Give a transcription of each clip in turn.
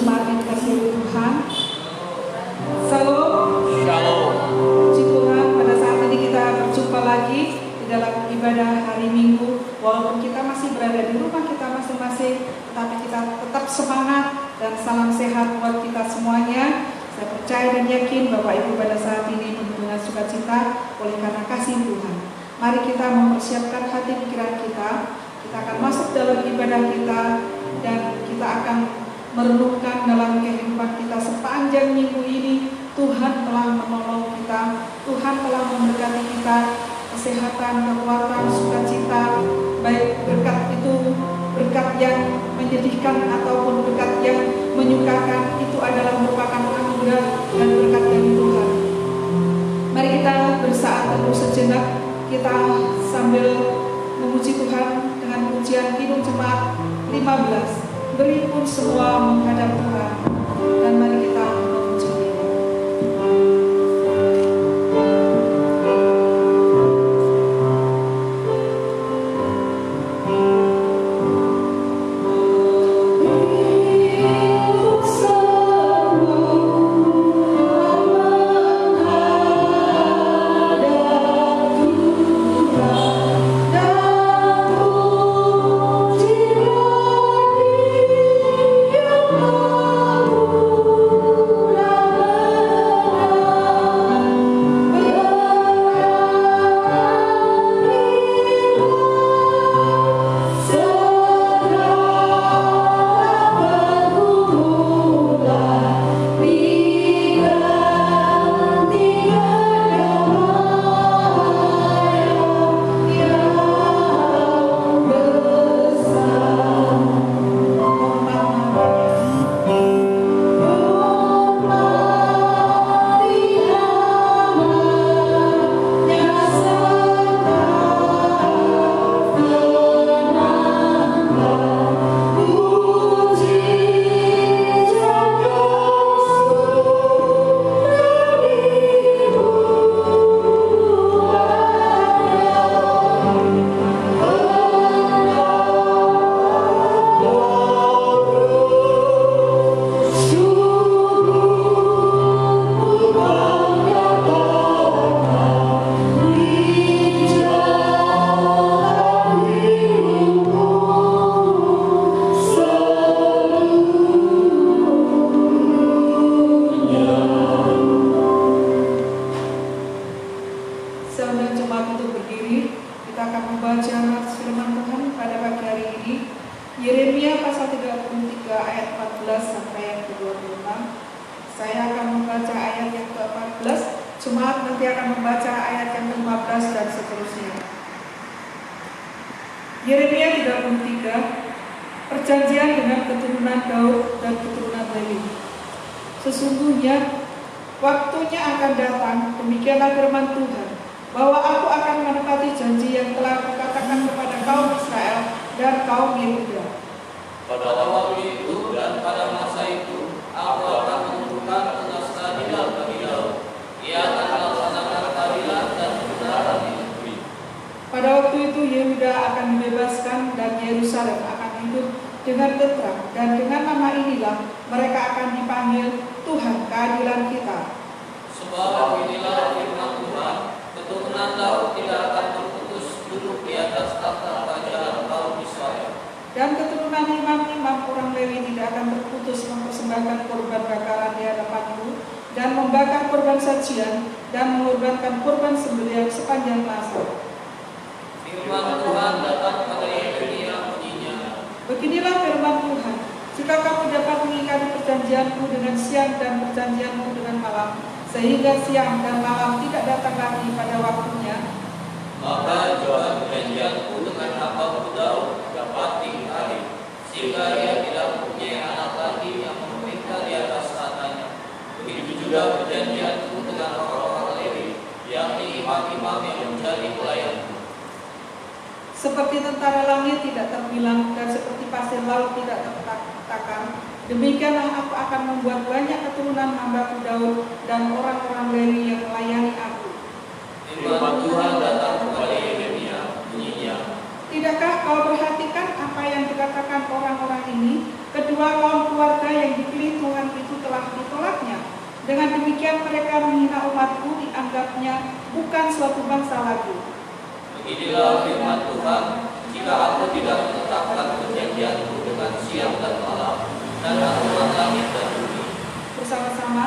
jemaat yang dikasihi Tuhan. Salam. Shalom. Puji Tuhan, pada saat ini kita berjumpa lagi di dalam ibadah hari Minggu. Walaupun kita masih berada di rumah kita masing-masing, tetapi kita tetap semangat dan salam sehat buat kita semuanya. Saya percaya dan yakin Bapak Ibu pada saat ini penuh dengan sukacita oleh karena kasih Tuhan. Mari kita mempersiapkan hati pikiran kita. Kita akan masuk dalam ibadah kita dan kita akan merenungkan dalam kehidupan kita sepanjang minggu ini. Tuhan telah menolong kita, Tuhan telah memberkati kita, kesehatan, kekuatan, sukacita, baik berkat itu berkat yang menyedihkan ataupun berkat yang menyukakan, itu adalah merupakan anugerah dan berkat dari Tuhan. Mari kita bersaat teduh sejenak, kita sambil memuji Tuhan dengan pujian Kidung Jemaat 15, beri pun semua menghadap Tuhan, dan mari kita memuji Dia. Yeremia 33, perjanjian dengan keturunan Daud dan keturunan Lewi. Sesungguhnya waktunya akan datang, demikianlah firman Tuhan, bahwa aku akan menepati janji yang telah kukatakan kepada kaum Israel dan kaum Yehuda. Pada waktu itu dan pada masa itu, aku akan menentukan tugas keadilan bagi Daud. Ia akan melaksanakan keadilan dan kebenaran di negeri. Pada waktu itu Yehuda akan dibebaskan dan Yerusalem akan hidup dengan tentram, dan dengan nama inilah mereka akan dipanggil Tuhan keadilan kita. Sebab inilah firman Tuhan, keturunan Daud tidak akan terputus duduk di atas tahta kerajaan kaum Israel. Dan keturunan imam-imam orang Lewi tidak akan terputus mempersembahkan korban bakaran di hadapanku dan membakar korban sajian dan mengorbankan korban sembelihan sepanjang masa. Firman Tuhan datang kepada Yeremia bunyinya, beginilah firman Tuhan, jika kamu dapat mengingkari perjanjianku dengan siang dan perjanjianku dengan malam, sehingga siang dan malam tidak datang lagi pada waktunya, maka juga perjanjianku dengan hambaku Daud dapat diingkari, sehingga ia tidak mempunyai anak lagi yang memerintah di atas tahtanya. Begitu juga perjanjianku dengan orang-orang Lewi, yakni imam-imam yang menjadi pelayanku. seperti tentara langit tidak terbilang dan seperti pasir laut tidak terpetakan, demikianlah aku akan membuat banyak keturunan hambaku Daud dan orang-orang Lewi yang melayani aku. Firman Tuhan datang kepada Yeremia bunyinya, Tidakkah kau perhatikan apa yang dikatakan orang-orang ini? Kedua kaum keluarga yang dipilih Dengan demikian mereka menghina umatku, dianggapnya bukan suatu bangsa lagi. Beginilah firman Tuhan, jika aku tidak menetapkan perjanjianku dengan siang dan malam, dan aturan langit dan bumi Bersama-sama,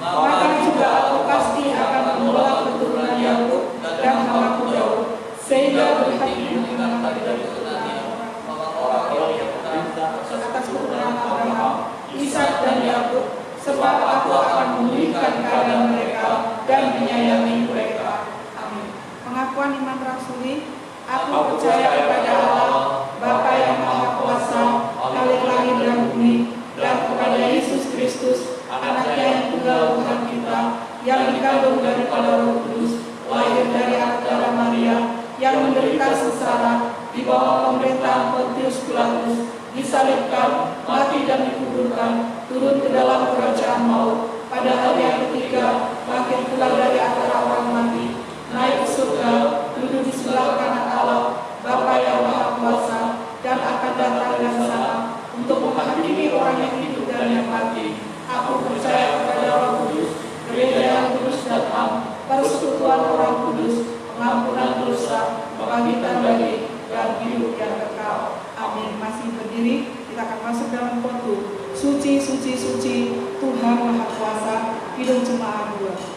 maka juga aku pasti akan menolak keturunan Yakub dan hambaku Daud, sehingga berhati mendengarkan dari keturunannya orang-orang yang benar atas keturunan Abraham, Ishak dan Yakub, sebab aku akan memulihkan keadaan mereka dan menyayangi mereka. Amin. Pengakuan iman rasuli. Aku percaya kepada Allah, Bapa yang Maha Kuasa, Khalik langit dan bumi, dan kepada Yesus Kristus, Anaknya yang tunggal Tuhan kita, yang dikandung daripada Roh Kudus, lahir dari anak darah Maria, yang menderita sengsara di bawah pemerintahan Pontius Pilatus, disalibkan, mati dan dikuburkan, turun ke dalam kerajaan maut, pada hari yang ketiga bangkit pula dari antara orang mati, naik ke surga, duduk di sebelah kanan Allah, Bapa yang Maha Kuasa, dan akan datang dari sana untuk menghakimi orang yang hidup dan yang mati. Aku percaya kepada Roh Kudus, gereja yang kudus dan am, persekutuan orang kudus, pengampunan dosa, kebangkitan bagi dan hidup yang kekal. Amin. Masih berdiri, kita akan masuk dalam khotbah. Suci, suci, suci, Tuhan Maha Kuasa. Kidung Jemaat 2.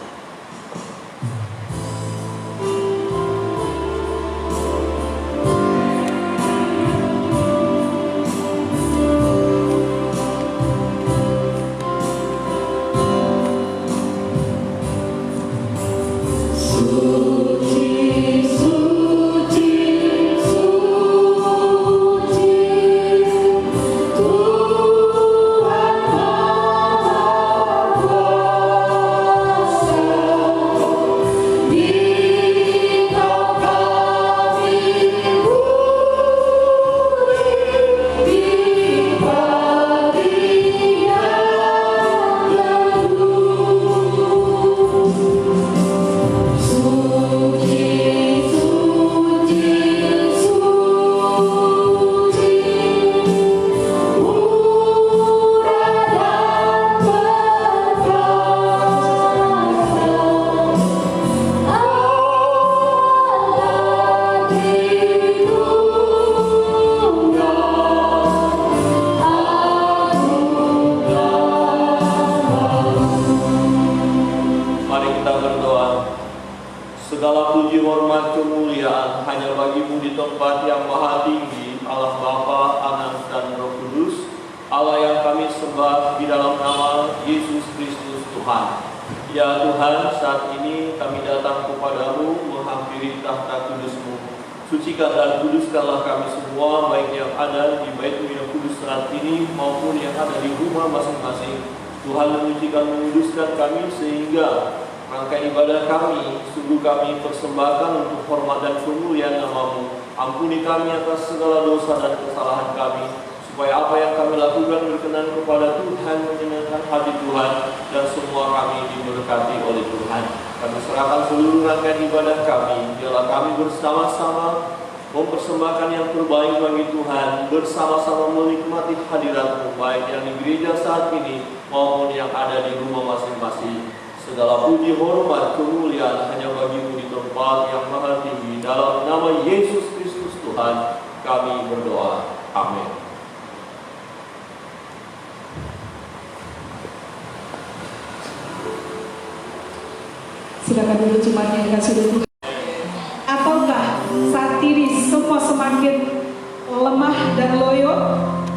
Segala puji, hormat, kemuliaan hanya bagi-Mu di tempat yang maha tinggi, Allah Bapa, Anak, dan Roh Kudus, Allah yang kami sembah di dalam nama Yesus Kristus Tuhan. Ya Tuhan, saat ini kami datang kepadamu menghampiri tahta kudus-Mu. Sucikan dan kuduskanlah kami semua, baik yang ada di Bait-Mu yang kudus saat ini maupun yang ada di rumah masing-masing. Tuhan menyucikan, menguduskan kami sehingga rangkaian ibadah kami, sungguh kami persembahkan untuk hormat dan kemuliaan nama-Mu. Ampuni kami atas segala dosa dan kesalahan kami, supaya apa yang kami lakukan berkenan kepada Tuhan, menyenangkan hati Tuhan, dan semua kami diberkati oleh Tuhan. Kami serahkan seluruh rangkaian ibadah kami, biarlah kami bersama-sama mempersembahkan yang terbaik bagi Tuhan, bersama-sama menikmati hadirat-Mu, baik yang di gereja saat ini maupun yang ada di rumah masing-masing. Segala puji, hormat, kemuliaan hanya bagi-Mu di tempat yang maha tinggi. Dalam nama Yesus Kristus Tuhan, kami berdoa. Amin. Silakan duduk jemaat yang dikasih Tuhan. Ataukah saat ini semua semakin lemah dan loyo?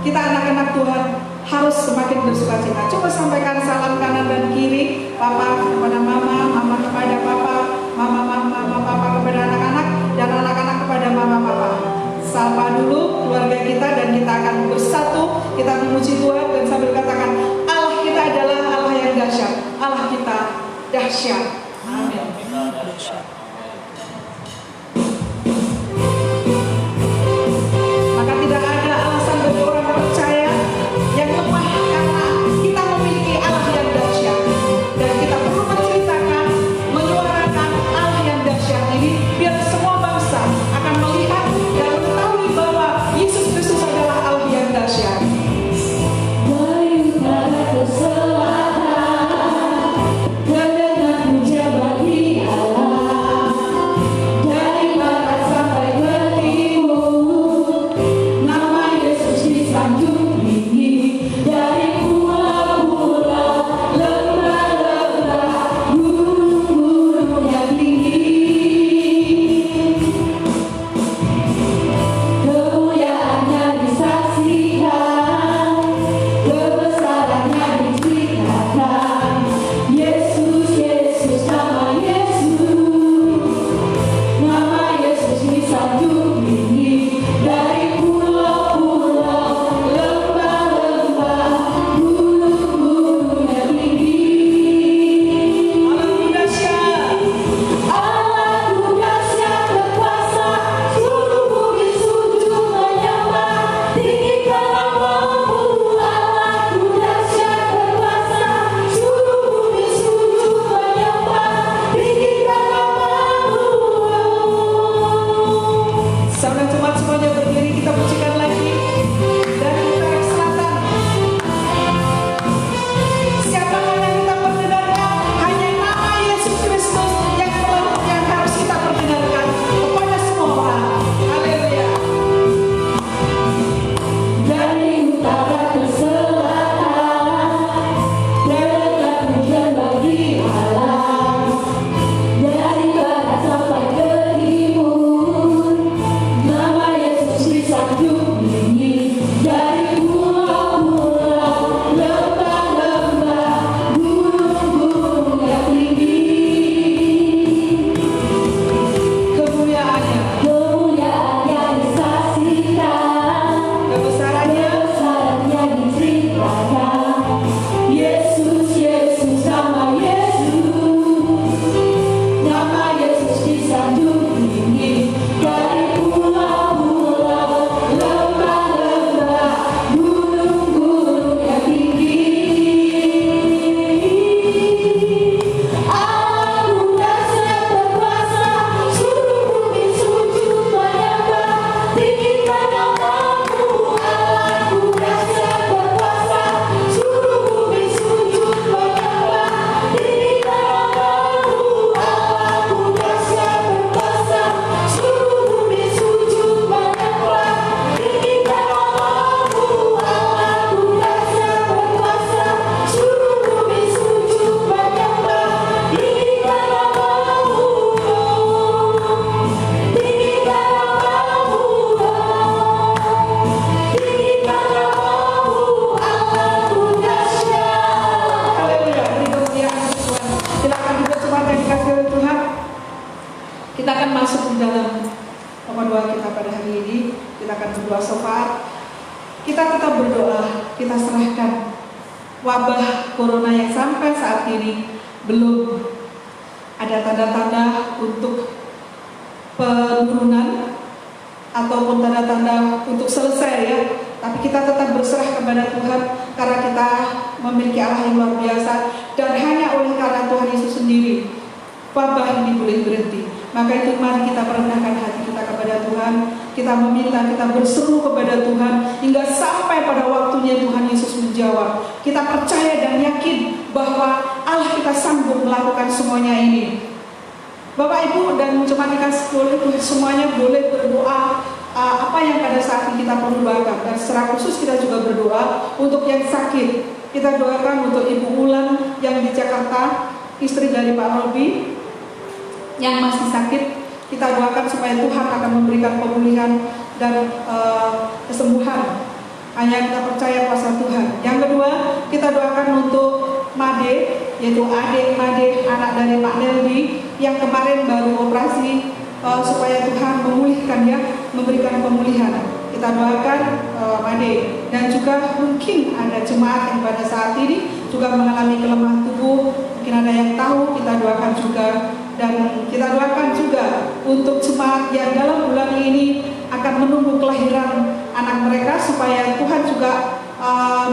Kita anak-anak Tuhan harus semakin bersukacita. Coba sampaikan salam kanan dan kiri, papa kepada mama, mama kepada papa, mama papa kepada anak-anak, dan anak-anak kepada mama papa. Sapa dulu keluarga kita dan kita akan bersatu, kita memuji Tuhan dan sambil katakan, Allah kita adalah Allah yang dahsyat, Allah kita dahsyat. Amin. Maka tidak ada alasan bagi orang percaya yang lemah karena kita memiliki Allah yang dahsyat, dan kita perlu menceritakan, menyuarakan Allah yang dahsyat ini biar semua bangsa akan melihat dan mengetahui bahwa Yesus Kristus adalah Allah yang dahsyat. kita serahkan. Wabah corona yang sampai saat ini belum ada tanda-tanda untuk penurunan ataupun tanda-tanda untuk selesai ya. Tapi kita tetap berserah kepada Tuhan karena kita memiliki Allah yang luar biasa, dan hanya oleh karena Tuhan Yesus sendiri wabah ini boleh berhenti. Maka itu mari kita merendahkan hati kita kepada Tuhan. Kita meminta, kita berseru kepada Tuhan hingga sampai pada waktunya Tuhan Yesus menjawab. Kita percaya dan yakin bahwa Allah kita sanggup melakukan semuanya ini. Bapak Ibu dan jemaat dikasih semuanya boleh berdoa apa yang pada saat ini kita perlu doakan. Dan secara khusus kita juga berdoa untuk yang sakit. Kita doakan untuk Ibu Ulan yang di Jakarta, istri dari Pak Robi yang masih sakit. Kita doakan supaya Tuhan akan memberikan pemulihan dan kesembuhan. Hanya kita percaya kuasa Tuhan. Yang kedua, kita doakan untuk Made, yaitu adik Made, anak dari Pak Neldi yang kemarin baru operasi, supaya Tuhan memulihkan ya, memberikan pemulihan. Kita doakan Made. Dan juga mungkin ada jemaat yang pada saat ini juga mengalami kelemahan tubuh. Mungkin ada yang tahu, kita doakan juga. Dan kita doakan juga untuk jemaat yang dalam bulan ini akan menunggu kelahiran anak mereka, supaya Tuhan juga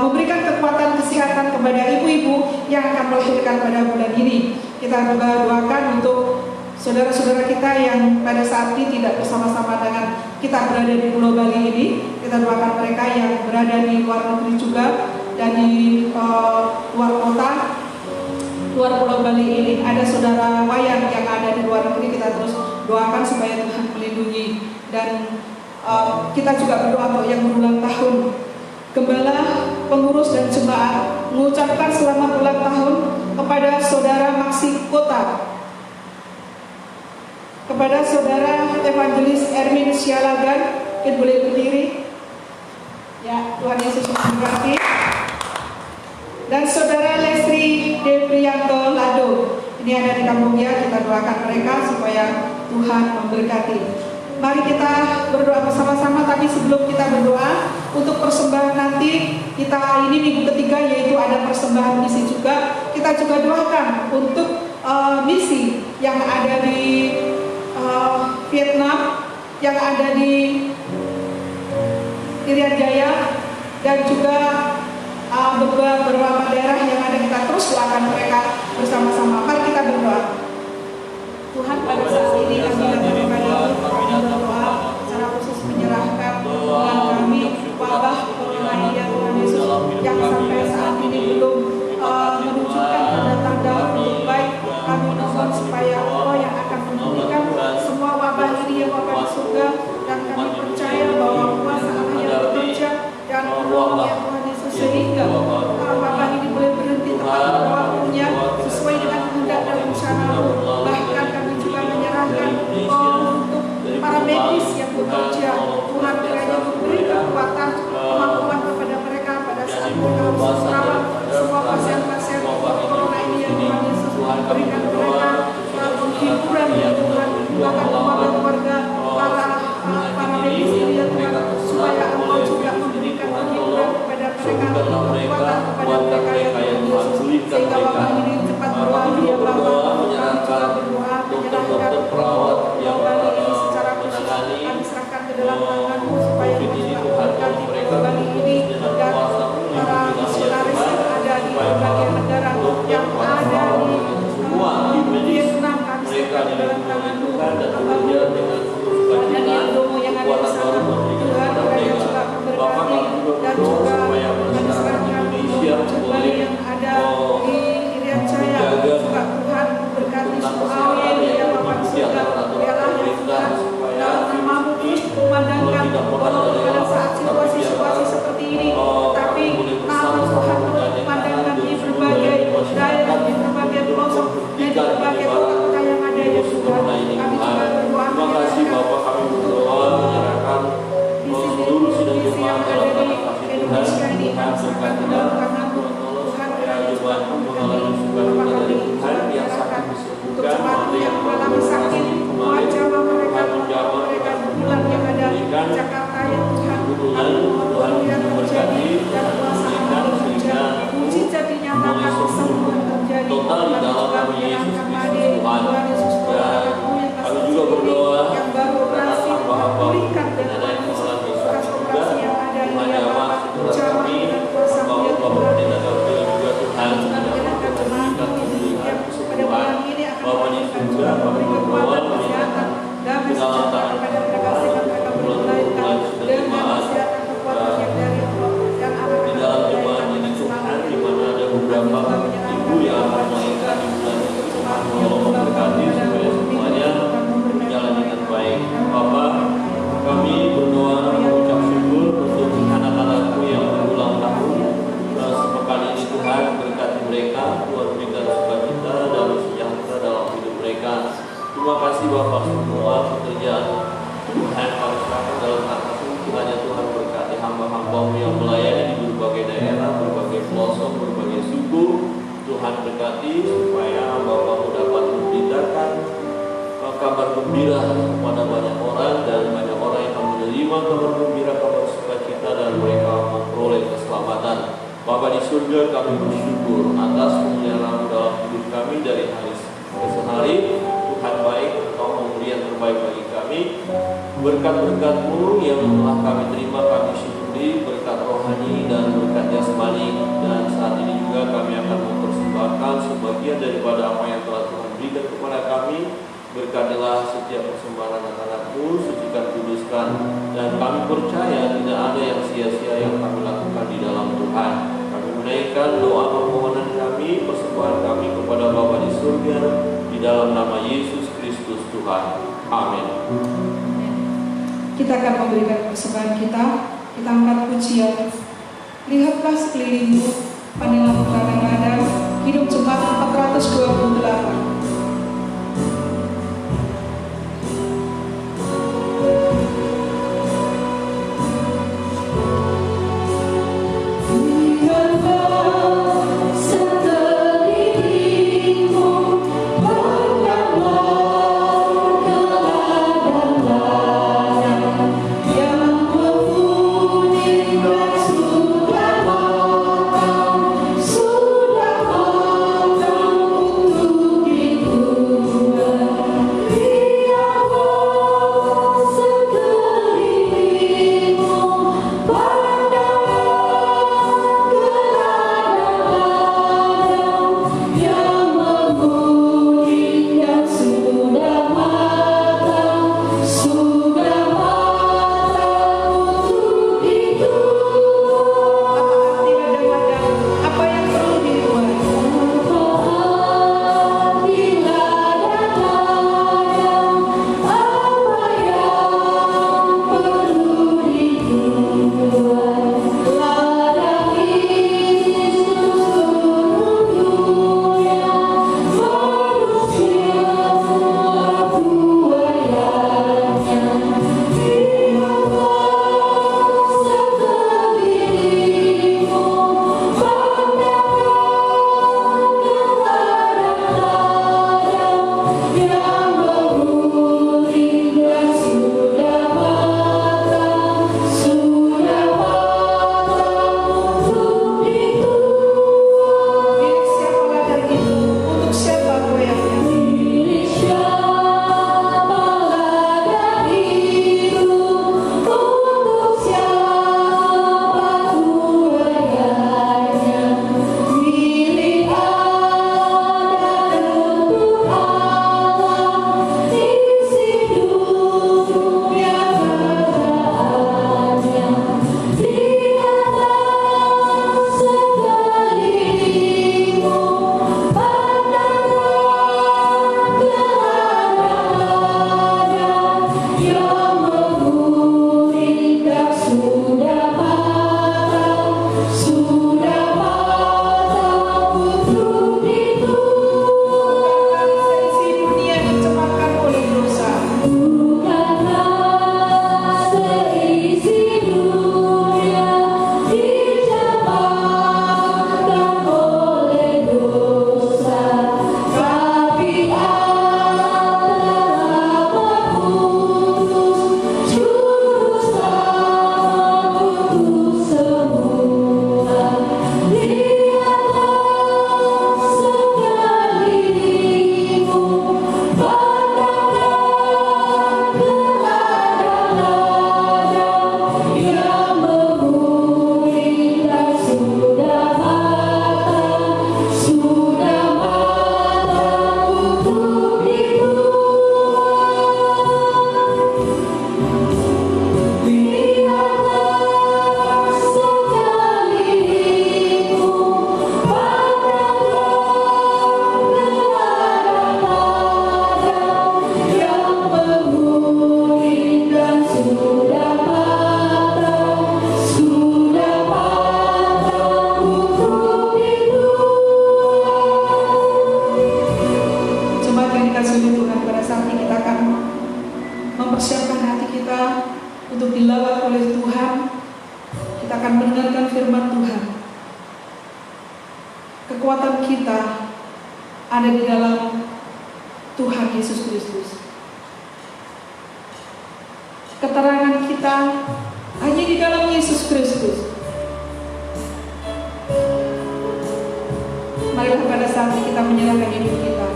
memberikan kekuatan kesehatan kepada ibu-ibu yang akan melahirkan pada bulan ini. Kita juga doakan untuk saudara-saudara kita yang pada saat ini tidak bersama-sama dengan kita berada di Pulau Bali ini. Kita doakan mereka yang berada di luar negeri juga dan di luar kota, luar Pulau Bali ini. Ada saudara Wayan yang ada di luar negeri, kita terus doakan supaya Tuhan melindungi. Dan kita juga berdoa untuk yang berulang tahun. Gembala, pengurus dan jemaat mengucapkan selamat ulang tahun kepada saudara Maksi Kota, kepada saudara Evangelis Ermin Sialagan. Mungkin boleh berdiri ya, Tuhan Yesus memberkati. Dan saudara Leslie Deprianto Lado, ini ada di kampungnya. Kita doakan mereka supaya Tuhan memberkati. Mari kita berdoa bersama-sama. Tapi sebelum kita berdoa untuk persembahan nanti, kita ini minggu ketiga, yaitu ada persembahan misi juga. Kita juga doakan untuk misi yang ada di Vietnam, yang ada di Irian Jaya, dan juga beberapa daerah yang ada. Kita terus doakan mereka bersama-sama. Mari kita berdoa. Tuhan, pada saat ini kami datang kepada berdoa secara khusus menyerahkan Tuhan kami wabah corona ini ya Tuhan Yesus, yang sampai saat ini belum menunjukkan tanda-tanda untuk baik. Kami mohon supaya Allah yang akan memulihkan semua wabah ini yang wabah di surga, dan kami percaya bahwa kuasa Allah yang bekerja dan menolong ya Tuhan Yesus, sehingga wabah ini boleh berhenti tepat pada waktunya sesuai dengan kehendak dan rencana-Mu. Bahkan kami juga menyerahkan untuk para medis yang bekerja. Tuhan kiranya memberi kekuatan, kemampuan kepada mereka pada saat mereka harus merawat semua pasien-pasien corona ini ya Tuhan Yesus. Berikan mereka penghiburan ya Tuhan, bahkan keluarga para medis ini ya Tuhan, supaya Engkau juga memberikan penghiburan kepada mereka, kekuatan kepada mereka ya Tuhan Yesus, sehingga wabah ini cepat berlalu ya Bapa. Kami juga berdoa menyerahkan Bali ini secara khusus, kami serahkan ke dalam tangan-Mu, supaya Engkau juga memberkati Bali ini dan para misionaris yang ada di berbagai negara yang ada di Vietnam. Kami serahkan ke dalam tangan-Mu, dan yang domo yang ada di sana Tuhan, kiranya juga memberkati, dan juga kami serahkan Bali yang ada di Irian Jaya juga Tuhan memberkati semua yang Bapak surga. Biarlah ya Tuhan, dalam nama-Mu terus memandangkan walaupun pada saat situasi seperti ini, tapi nama Tuhan terus memandangkan di berbagai daerah, di berbagai pelosok, dan di berbagai kota-kota yang ada ya Tuhan. Kami juga berdoa menyerahkan untuk visi yang ada di Indonesia ini, kami serahkan ke dalam tangan-Mu. Tuhan kiranya juga memberkati Bapak kami juga menyerahkan untuk jemaat yang mengalami sakit, wajah mereka bulan yang ada di Jakarta ya Tuhan. Kami mohon yang terjadi dan kuasa Tuhan. Tuhan Yesus, Dan kami juga berdoa yang baru operasi, hamba-hamba pulihkan dan dan Tuhan yang Yesus, mengalami bekas sakit juga. operasi yang ada Tuhan ini ya jamah Bapak, saudara jamah kami, dengan kuasa hamba Tuhan Bapak Pendeta Gabriel juga Tuhan. Tuhan Jamah mengenakan Tuhan jemaatmu memberikan ini kesembuhan, pada kesembuhan. bulan ini akan Bapa di memberikan surga, Tuhan, kami memberi berdoa kekuatan, kesehatan, menyerahkan damai ke dalam sejahtera tangan kepada mereka sehingga mereka boleh melahirkan dengan kesehatan kekuatan yang dari Allah dan anak di dalam jemaat ini Tuhan, di mana ada beberapa ibu yang akan melahirkan di bulan ini Tuhan, tolong memberkati supaya semuanya berjalan dengan baik. Bapak, kami berdoa mengucap syukur untuk anak-anakku yang berulang tahun. Sepekan ini Tuhan berkati mereka, Tuhan berikan sukacita dan sejahtera dalam hidup mereka. Terima kasih Bapak, semua pekerjaan Tuhan kami serahkan dalam tangan-Mu. Kiranya Tuhan berkati hamba-hamba-Mu yang melayani di berbagai daerah, berbagai pelosok, berbagai suku. Tuhan berkati supaya hamba-Mu dapat memberitakan kabar gembira kepada banyak orang, dan banyak orang yang akan menerima kabar gembira, kabar sukacita, dan mereka memperoleh keselamatan. Bapa di surga, kami bersyukur atas pemeliharaanmu dalam hidup kami dari hari ke hari. Tuhan baik, Engkau memberi yang terbaik bagi kami. Berkat-berkat-Mu yang telah kami terima, kami syukuri, berkat rohani dan berkat jasmani. Dan saat ini juga kami akan mempersembahkan sebagian daripada apa yang telah Tuhan berikan kepada kami. Berkatilah setiap persembahan anak-anak-Mu, sucikan, kuduskan, dan kami percaya tidak ada yang sia-sia yang kami lakukan di dalam Tuhan. Kami menaikkan doa permohonan kami, persembahan kami kepada Bapa di surga, di dalam nama Yesus Kristus Tuhan. Amin. Kita akan memberikan persembahan kita angkat pujian. Lihatlah sekelilingmu, pandanglah kadang-kadang, hidup Jumat 428. Yang mempunyai suka mempersiapkan hati kita untuk dilawat oleh Tuhan. Kita akan mendengarkan firman Tuhan. Kekuatan kita ada di dalam Tuhan Yesus Kristus. Keterangan kita hanya di dalam Yesus Kristus. Marilah pada saat ini kita menyerahkan hidup kita.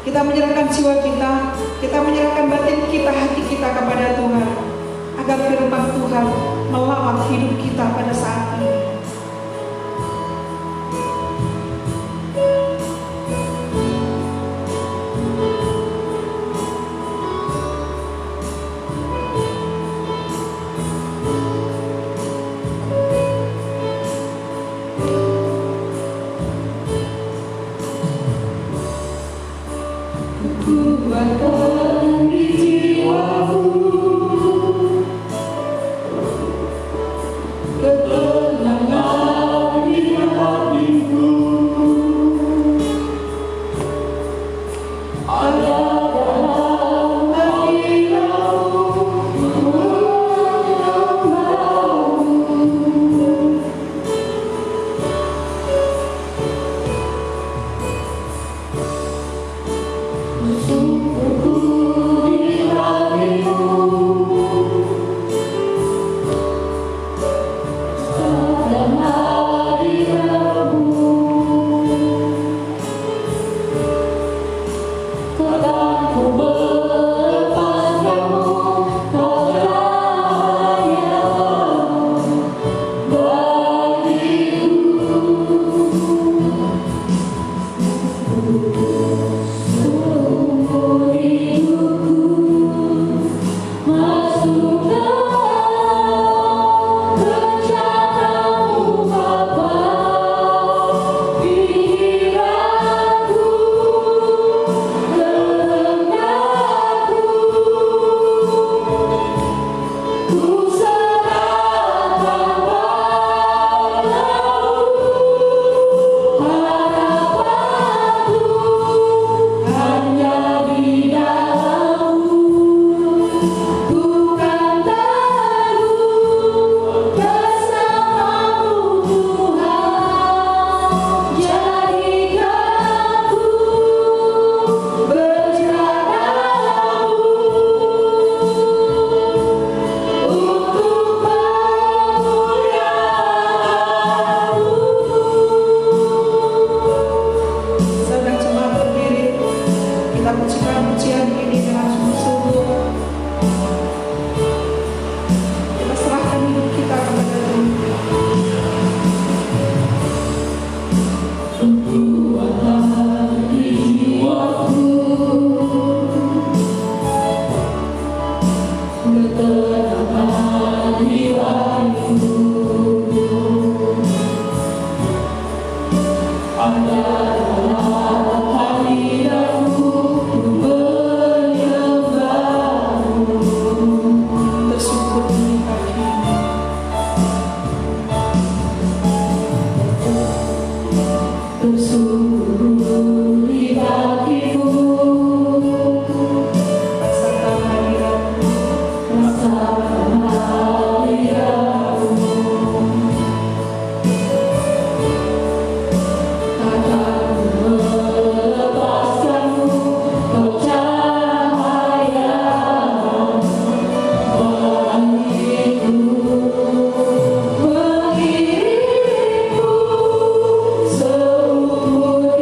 Kita menyerahkan jiwa kita. Kita menyerahkan batin kita, hati kita kepada Tuhan. Agar firman Tuhan melawat hidup kita pada saat ini. Kuatkan di jiwaku ketenangan di hatiku. Ada dalam hatiku seumur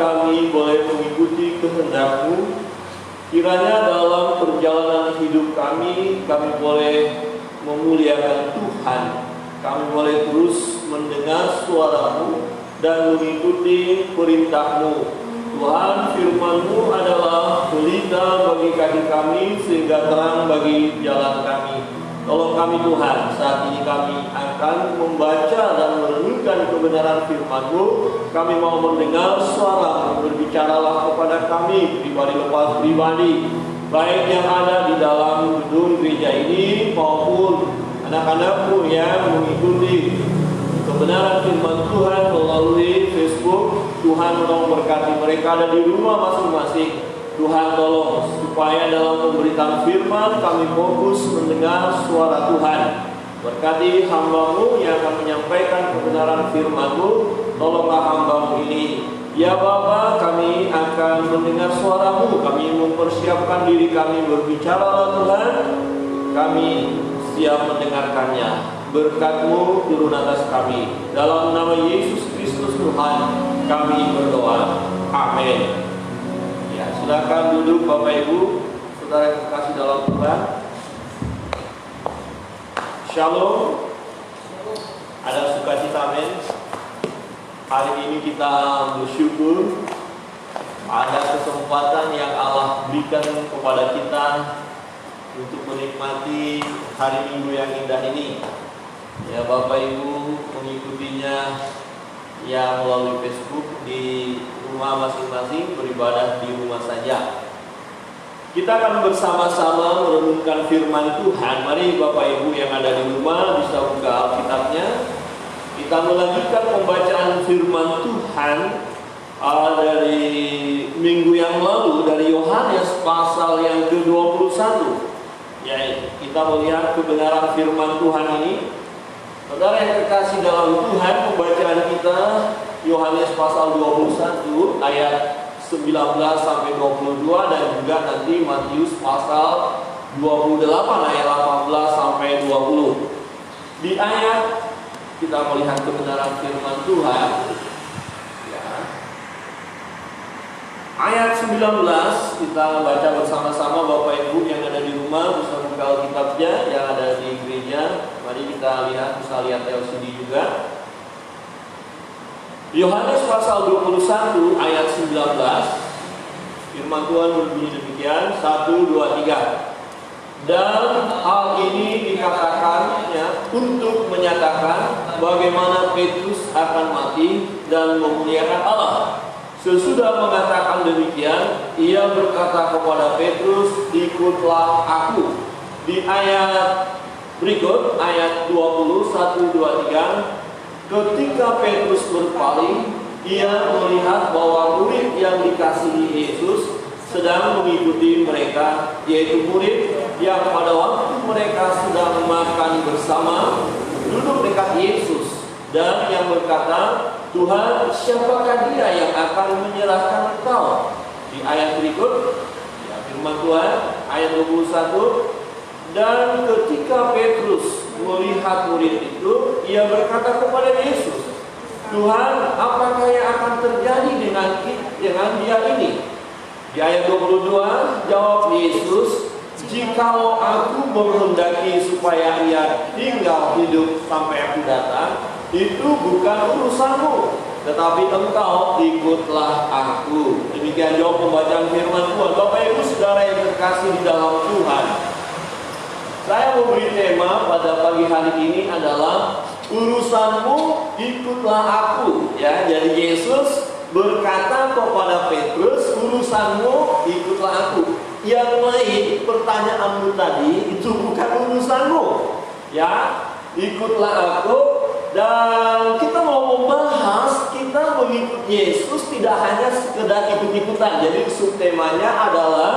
kami boleh mengikuti kehendak-Mu. Kiranya dalam perjalanan hidup kami boleh memuliakan Tuhan. Kami boleh terus mendengar suara-Mu dan mengikuti perintah-Mu. Tuhan, firman-Mu adalah pelita bagi kaki kami sehingga terang bagi jalan kami. Tolong kami Tuhan, saat ini kami akan membaca dan merenungkan kebenaran firman-Mu. Kami mau mendengar suara-Mu, berbicaralah kepada kami pribadi lepas pribadi, baik yang ada di dalam gedung gereja ini maupun anak-anak-Mu yang mengikuti kebenaran firman Tuhan melalui Facebook. Tuhan tolong berkati mereka ada di rumah masing-masing. Tuhan tolong supaya dalam pemberitaan firman kami fokus mendengar suara Tuhan. Berkati hamba-Mu yang akan menyampaikan kebenaran firman-Mu. Tolonglah hamba-Mu ini. Ya Bapa, kami akan mendengar suara-Mu. Kami mempersiapkan diri kami, berbicaralah Tuhan. Kami siap mendengarkannya. Berkat-Mu turun atas kami. Dalam nama Yesus Kristus Tuhan kami berdoa. Amin. Ya, silakan duduk Bapak Ibu, saudara yang terkasih dalam Tuhan. Shalom. Ada sukacita, amin. Hari ini kita bersyukur ada kesempatan yang Allah berikan kepada kita untuk menikmati hari Minggu yang indah ini. Ya, Bapak Ibu mengikutinya yang melalui Facebook di rumah masing-masing, beribadah di rumah saja. Kita akan bersama-sama merenungkan firman Tuhan. Mari Bapak Ibu yang ada di rumah bisa buka Alkitabnya. Kita melanjutkan pembacaan firman Tuhan dari minggu yang lalu dari Yohanes pasal yang ke-21. Ya, kita melihat kebenaran firman Tuhan ini. Saudara yang terkasih dalam Tuhan, pembacaan kita Yohanes pasal 21 ayat 19 sampai 22 dan juga nanti Matius pasal 28 ayat 18 sampai 20. Di ayat kita melihat kebenaran firman Tuhan. Ya. Ayat 19 kita baca bersama-sama. Bapak Ibu yang ada di rumah bisa buka Alkitabnya, yang ada di gereja mari kita lihat, bisa lihat LCD juga. Yohanes pasal 21 ayat 19. Firman Tuhan berbunyi demikian, 1, 2, 3. Dan hal ini dikatakannya untuk menyatakan bagaimana Petrus akan mati dan memuliakan Allah. Sesudah mengatakan demikian, ia berkata kepada Petrus, ikutlah aku. Di ayat berikut, ayat 20, 1, 2, 3. Ketika Petrus berpaling, ia melihat bahwa murid yang dikasihi Yesus sedang mengikuti mereka, yaitu murid yang pada waktu mereka sedang makan bersama, duduk dekat Yesus, dan yang berkata, Tuhan, siapakah dia yang akan menyerahkan Engkau? Di ayat berikut, ya, firman Tuhan, ayat 21, dan ketika Petrus melihat murid itu, ia berkata kepada Yesus, Tuhan, apakah yang akan terjadi dengan dia ini? Di ayat 22, jawab Yesus, jikalau aku menghendaki supaya ia tinggal hidup sampai aku datang, itu bukan urusanmu, tetapi engkau ikutlah aku. Demikian jawab pembacaan firman Tuhan. Bapak Ibu saudara yang terkasih di dalam Tuhan, saya memberi tema pada pagi hari ini adalah urusanmu ikutlah aku. Ya, jadi Yesus berkata kepada Petrus, urusanmu ikutlah aku. Yang lain, pertanyaanmu tadi itu bukan urusanmu. Ya, ikutlah aku. Dan kita mau membahas, kita mengikut Yesus tidak hanya sekedar ikut-ikutan. Jadi subtemanya adalah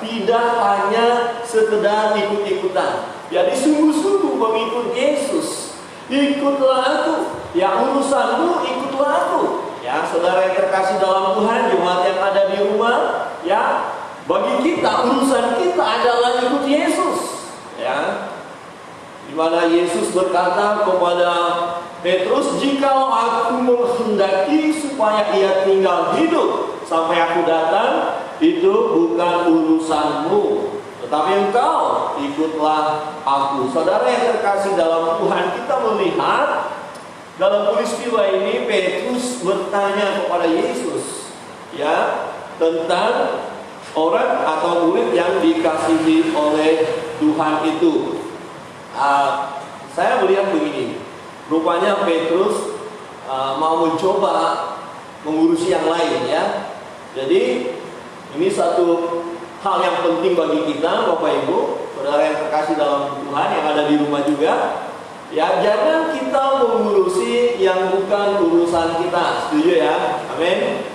tidak hanya sekedar ikut-ikutan. Jadi sungguh-sungguh mengikut Yesus. Ikutlah aku. Ya, urusanmu ikutlah aku. Ya, saudara yang terkasih dalam Tuhan, jemaat yang ada di rumah, ya, bagi kita urusan kita adalah ikut Yesus. Ya, di mana Yesus berkata kepada Petrus, jikalau aku menghendaki supaya ia tinggal hidup sampai aku datang itu bukan urusanmu, tetapi engkau ikutlah aku. Saudara yang terkasih dalam Tuhan, kita melihat dalam peristiwa ini Petrus bertanya kepada Yesus, ya, tentang orang atau murid yang dikasihi oleh Tuhan itu. Saya melihat begini, rupanya Petrus mau mencoba mengurusi yang lain, ya. Jadi ini satu hal yang penting bagi kita, Bapak Ibu, saudara yang terkasih dalam Tuhan yang ada di rumah juga. Ya, jangan kita mengurusi yang bukan urusan kita. Setuju ya? Amin.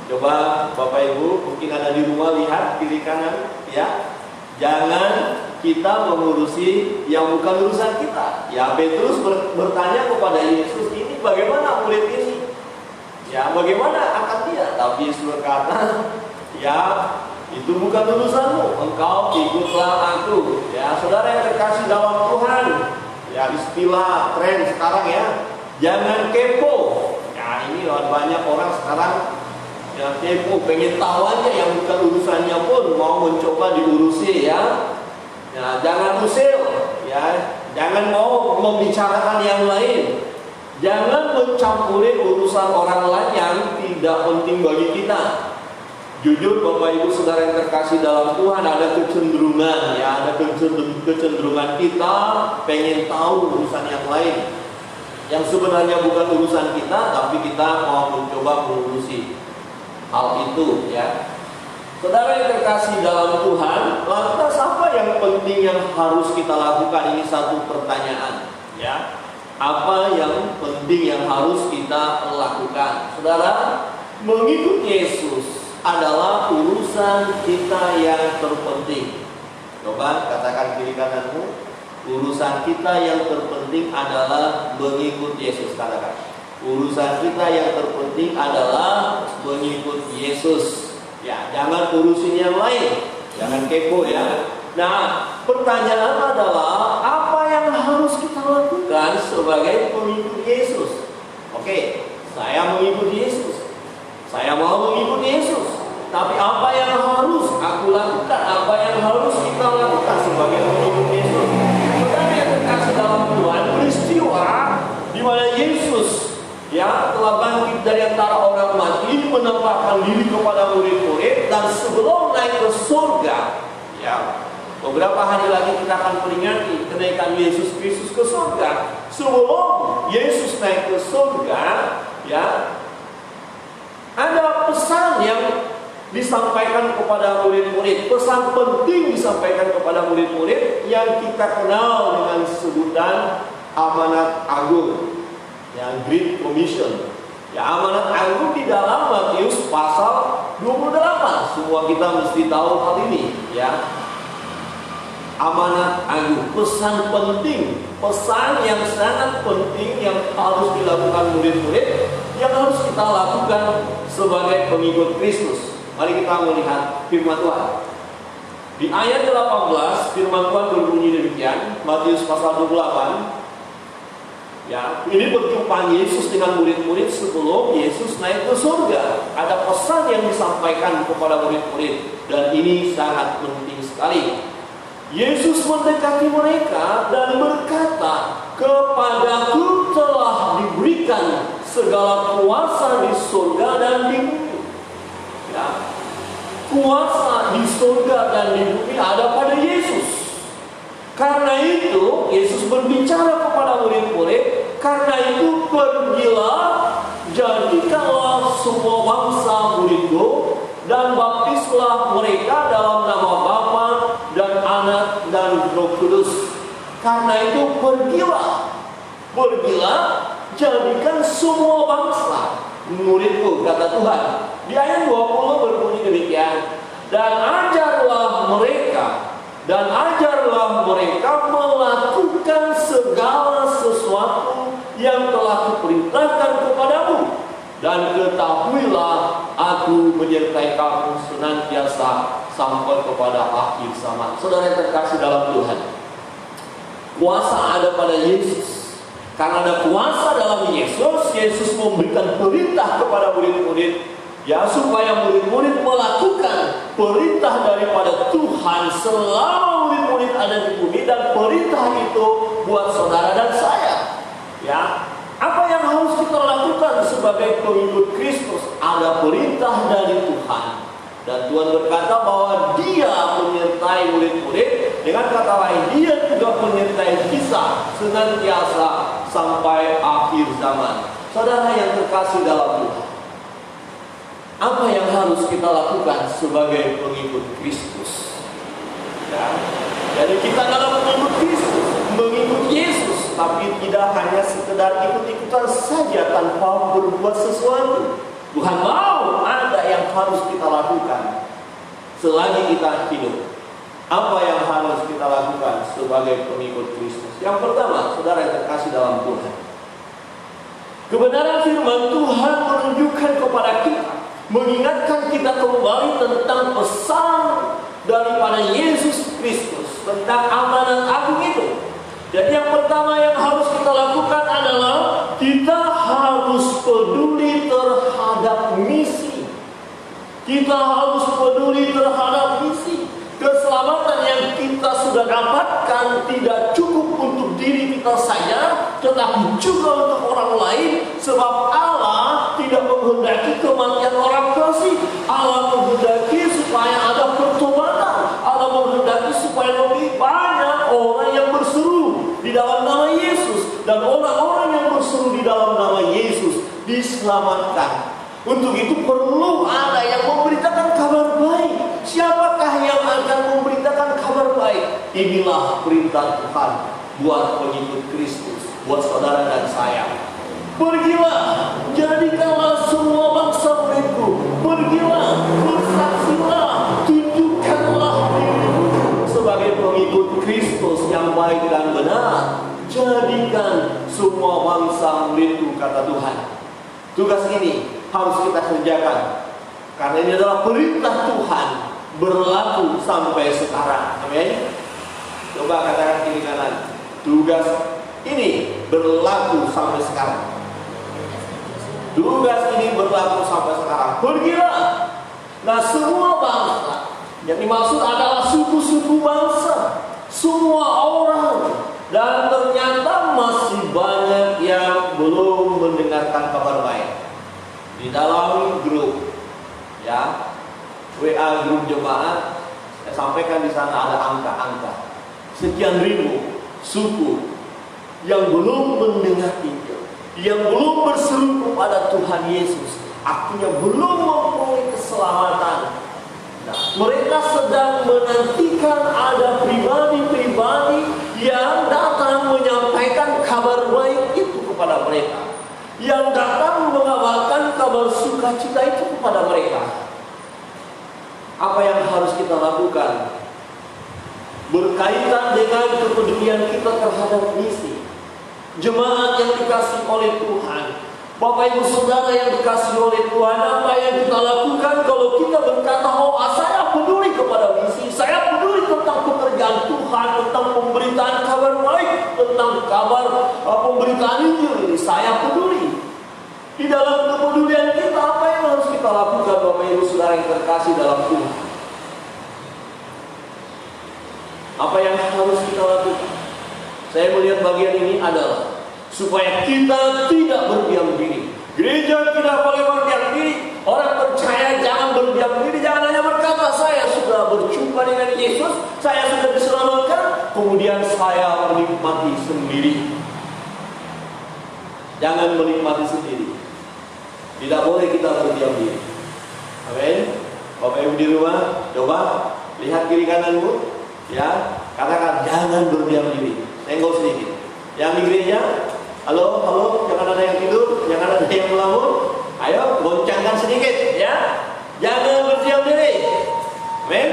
Coba Bapak Ibu mungkin ada di rumah, lihat kiri kanan, ya. Jangan kita mengurusi yang bukan urusan kita. Ya, Petrus bertanya kepada Yesus, ini bagaimana murid ini? Ya, bagaimana akan dia? Tapi Yesus berkata, ya, itu bukan urusanmu, engkau ikutlah aku. Ya, saudara yang terkasih dalam Tuhan, ya, istilah tren sekarang, ya, jangan kepo. Ya, ini banyak orang sekarang yang kepo, pengen tahu aja yang bukan urusannya pun mau mencoba diurusi, ya. Ya, jangan usil, ya, jangan mau membicarakan yang lain. Jangan mencampuri urusan orang lain yang tidak penting bagi kita. Jujur Bapak Ibu saudara yang terkasih dalam Tuhan, ada kecenderungan, ya, ada kecenderungan kita pengen tahu urusan yang lain yang sebenarnya bukan urusan kita, tapi kita mau mencoba mengurusi hal itu, ya. Saudara yang terkasih dalam Tuhan, lantas apa yang penting yang harus kita lakukan? Ini satu pertanyaan, ya. Apa yang penting yang harus kita lakukan? Saudara, mengikut Yesus adalah urusan kita yang terpenting. Coba katakan kiri kananmu, urusan kita yang terpenting adalah mengikut Yesus. Katakan, urusan kita yang terpenting adalah mengikut Yesus. Ya, jangan urusin yang lain, jangan kepo, ya. Nah, pertanyaan adalah apa yang harus kita lakukan sebagai pengikut Yesus? Oke, saya mengikut Yesus, saya mau mengikut Yesus, tapi apa yang harus aku lakukan? Apa yang harus kita lakukan sebagai pengikut Yesus? Saudara yang terkasih dalam Tuhan, peristiwa di mana Yesus, ya, telah bangkit dari antara orang mati, menampakkan diri kepada murid-murid, dan sebelum naik ke surga, ya, beberapa hari lagi kita akan peringati kenaikan Yesus Kristus ke surga. Sebelum Yesus naik ke surga, ya, ada pesan yang disampaikan kepada murid-murid. Pesan penting disampaikan kepada murid-murid yang kita kenal dengan sebutan amanat agung, yang Great Commission. Ya, amanat agung di dalam Matius pasal 28. Semua kita mesti tahu hal ini, ya. Amanat agung, pesan penting, pesan yang sangat penting yang harus dilakukan murid-murid, yang harus kita lakukan sebagai pengikut Kristus. Mari kita melihat firman Tuhan. Di ayat 18 firman Tuhan berbunyi demikian, Matius pasal 28. Ya, ini perjumpaan Yesus dengan murid-murid sebelum Yesus naik ke surga. Ada pesan yang disampaikan kepada murid-murid, dan ini sangat penting sekali. Yesus mendekati mereka dan berkata, kepadaku telah diberikan segala kuasa di surga dan di bumi. Ya, kuasa di surga dan di bumi ada pada Yesus. Karena itu Yesus berbicara kepada murid-murid, karena itu pergilah, jadikanlah semua bangsa muridku, dan baptislah mereka dalam nama Bapa dan Anak dan Roh Kudus. Karena itu pergilah, jadikan semua bangsa muridku, kata Tuhan. Di ayat 20 berbunyi demikian, dan ajarlah mereka melakukan segala sesuatu yang telah kuperintahkan kepadamu, dan ketahuilah aku menyertai kamu senantiasa sampai kepada akhir zaman. Saudara yang terkasih dalam Tuhan, kuasa ada pada Yesus. Karena ada kuasa dalam Yesus, Yesus memberikan perintah kepada murid-murid, Ya, supaya murid-murid melakukan perintah daripada Tuhan selama murid-murid ada di bumi, dan perintah itu buat saudara dan saya. Ya, apa yang harus kita lakukan sebagai pengikut Kristus? Ada perintah dari Tuhan, dan Tuhan berkata bahwa Dia menyertai murid-murid. Dengan kata lain, Dia juga menyertai kita senantiasa sampai akhir zaman. Saudara yang terkasih dalam Tuhan, apa yang harus kita lakukan sebagai pengikut Kristus? Ya, jadi kita dalam pengikut Kristus, mengikut Yesus, tapi tidak hanya sekedar ikut-ikutan saja tanpa berbuat sesuatu. Tuhan mau ada yang harus kita lakukan selagi kita hidup. Apa yang harus kita lakukan sebagai pengikut Kristus? Yang pertama, saudara yang terkasih dalam Tuhan, kebenaran firman Tuhan menunjukkan kepada kita, mengingatkan kita kembali tentang pesan daripada Yesus Kristus tentang amanat agung itu. Jadi yang pertama yang harus kita lakukan adalah kita harus peduli terhadap misi. Kita harus peduli terhadap misi. Keselamatan yang kita sudah dapatkan tidak cukup untuk diri kita saja, tetapi juga untuk orang lain. Sebab Allah tidak menghendaki kematian orang fasik. Allah menghendaki supaya ada pertobatan. Allah menghendaki supaya lebih banyak orang yang berseru di dalam nama Yesus, dan orang-orang yang berseru di dalam nama Yesus diselamatkan. Untuk itu perlu ada yang memberitakan kabar baik. Siapakah yang akan memberitakan kabar baik? Inilah perintah Tuhan buat pengikut Kristus, buat saudara dan saya. Pergilah, jadikanlah semua bangsa muridku. Pergilah, bersaksilah, tunjukkanlah dirimu sebagai pengikut Kristus yang baik dan benar. Jadikan semua bangsa muridku, kata Tuhan. Tugas ini harus kita kerjakan, karena ini adalah perintah Tuhan, berlaku sampai sekarang. Amin. Coba katakan kiri kanan, tugas ini berlaku sampai sekarang. Tugas ini berlaku sampai sekarang. Pergilah. Nah, semua bangsa yang dimaksud adalah suku-suku bangsa, semua orang. Dan ternyata masih banyak yang belum mendengarkan kabar baik. Di dalam grup, ya, WA grup jemaat, saya sampaikan di sana ada angka-angka sekian ribu suku yang belum mendengar Injil, yang belum berseru kepada Tuhan Yesus, artinya belum memperoleh keselamatan. Nah, mereka sedang menantikan ada pribadi-pribadi yang datang menyampaikan kabar baik itu kepada mereka, yang datang mengabarkan kabar sukacita itu kepada mereka. Apa yang harus kita lakukan berkaitan dengan kepedulian kita terhadap misi jemaat yang dikasihi oleh Tuhan? Bapak Ibu Saudara yang dikasihi oleh Tuhan, apa yang kita lakukan kalau kita berkata, oh saya peduli kepada misi, saya peduli tentang pekerjaan Tuhan, tentang pemberitaan kabar baik, tentang kabar pemberitaan Injil ini, saya peduli. Di dalam kepedulian kita, apa yang harus kita lakukan, Bapak Ibu Saudara yang terkasih dalam Tuhan? Apa yang harus kita lakukan? Saya melihat bagian ini adalah supaya kita tidak berdiam diri. Gereja tidak boleh berdiam diri. Orang percaya jangan berdiam diri. Jangan hanya berkata, saya sudah berjumpa dengan Yesus, saya sudah diselamatkan, kemudian saya menikmati sendiri. Jangan menikmati sendiri. Tidak boleh kita berdiam diri. Amin. Bapak Ibu di rumah, coba lihat kiri kananmu, ya, katakan jangan berdiam diri. Tenggok sedikit. Yang di gereja, halo, jangan ada yang tidur, jangan ada yang melamun. Ayo, goncangkan sedikit, ya. Jangan berdiam diri. Amin.